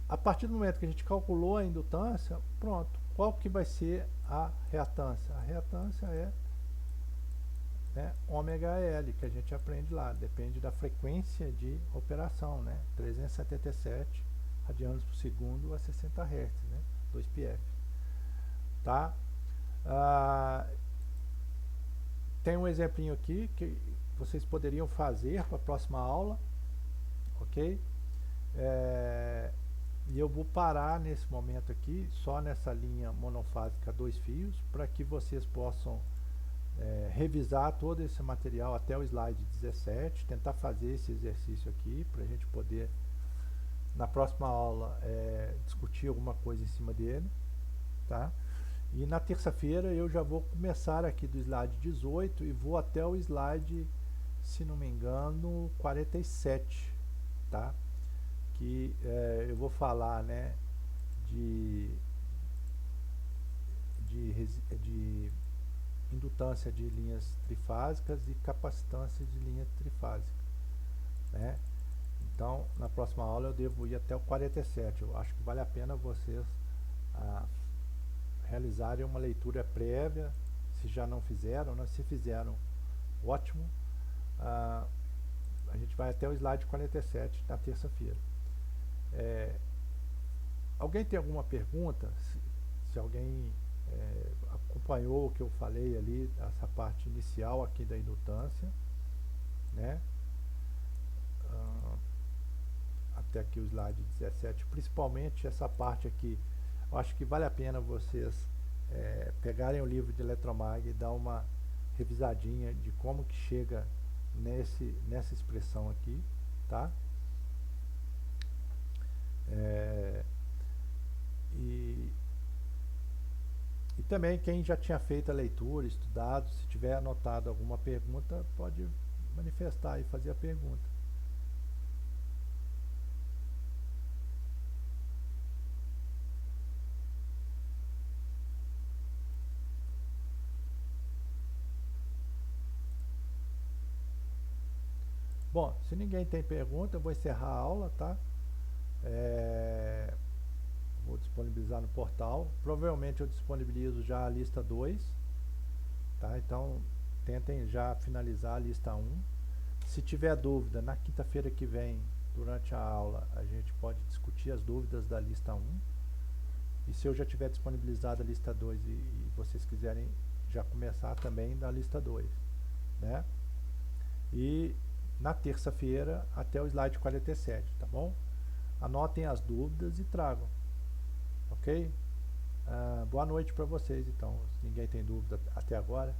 [SPEAKER 1] a partir do momento que a gente calculou a indutância, pronto, qual que vai ser a reatância? A reatância é, né, ômega L, que a gente aprende lá, depende da frequência de operação, né? 377 radianos por segundo a 60 Hz, né? 2πf. Tá? Tem um exemplinho aqui que vocês poderiam fazer para a próxima aula, ok? É, e eu vou parar nesse momento aqui, só nessa linha monofásica 2 fios, para que vocês possam revisar todo esse material até o slide 17, tentar fazer esse exercício aqui, para a gente poder, na próxima aula, discutir alguma coisa em cima dele, tá? E na terça-feira eu já vou começar aqui do slide 18 e vou até o slide, se não me engano, 47, tá? Que eu vou falar, né, de, de indutância de linhas trifásicas e capacitância de linha trifásica, né? Então, na próxima aula eu devo ir até o 47. Eu acho que vale a pena vocês ah, realizarem uma leitura prévia, se já não fizeram, né? Se fizeram, ótimo. Ah, a gente vai até o slide 47 na terça-feira. Alguém tem alguma pergunta? Se alguém acompanhou o que eu falei ali, essa parte inicial aqui da indutância, né? Até aqui o slide 17, principalmente essa parte aqui. Eu acho que vale a pena vocês pegarem o livro de Eletromag e dar uma revisadinha de como que chega nessa expressão aqui, tá? E também quem já tinha feito a leitura, estudado, se tiver anotado alguma pergunta, pode manifestar e fazer a pergunta. Bom, se ninguém tem pergunta, eu vou encerrar a aula, tá? Vou disponibilizar no portal. Provavelmente eu disponibilizo já a lista 2, tá? Então, tentem já finalizar a lista 1. Se tiver dúvida, na quinta-feira que vem, durante a aula, a gente pode discutir as dúvidas da lista 1. E se eu já tiver disponibilizado a lista 2 e vocês quiserem já começar também na lista 2, né? E na terça-feira até o slide 47, tá bom? Anotem as dúvidas e tragam, ok? Boa noite para vocês, então, se ninguém tem dúvida até agora.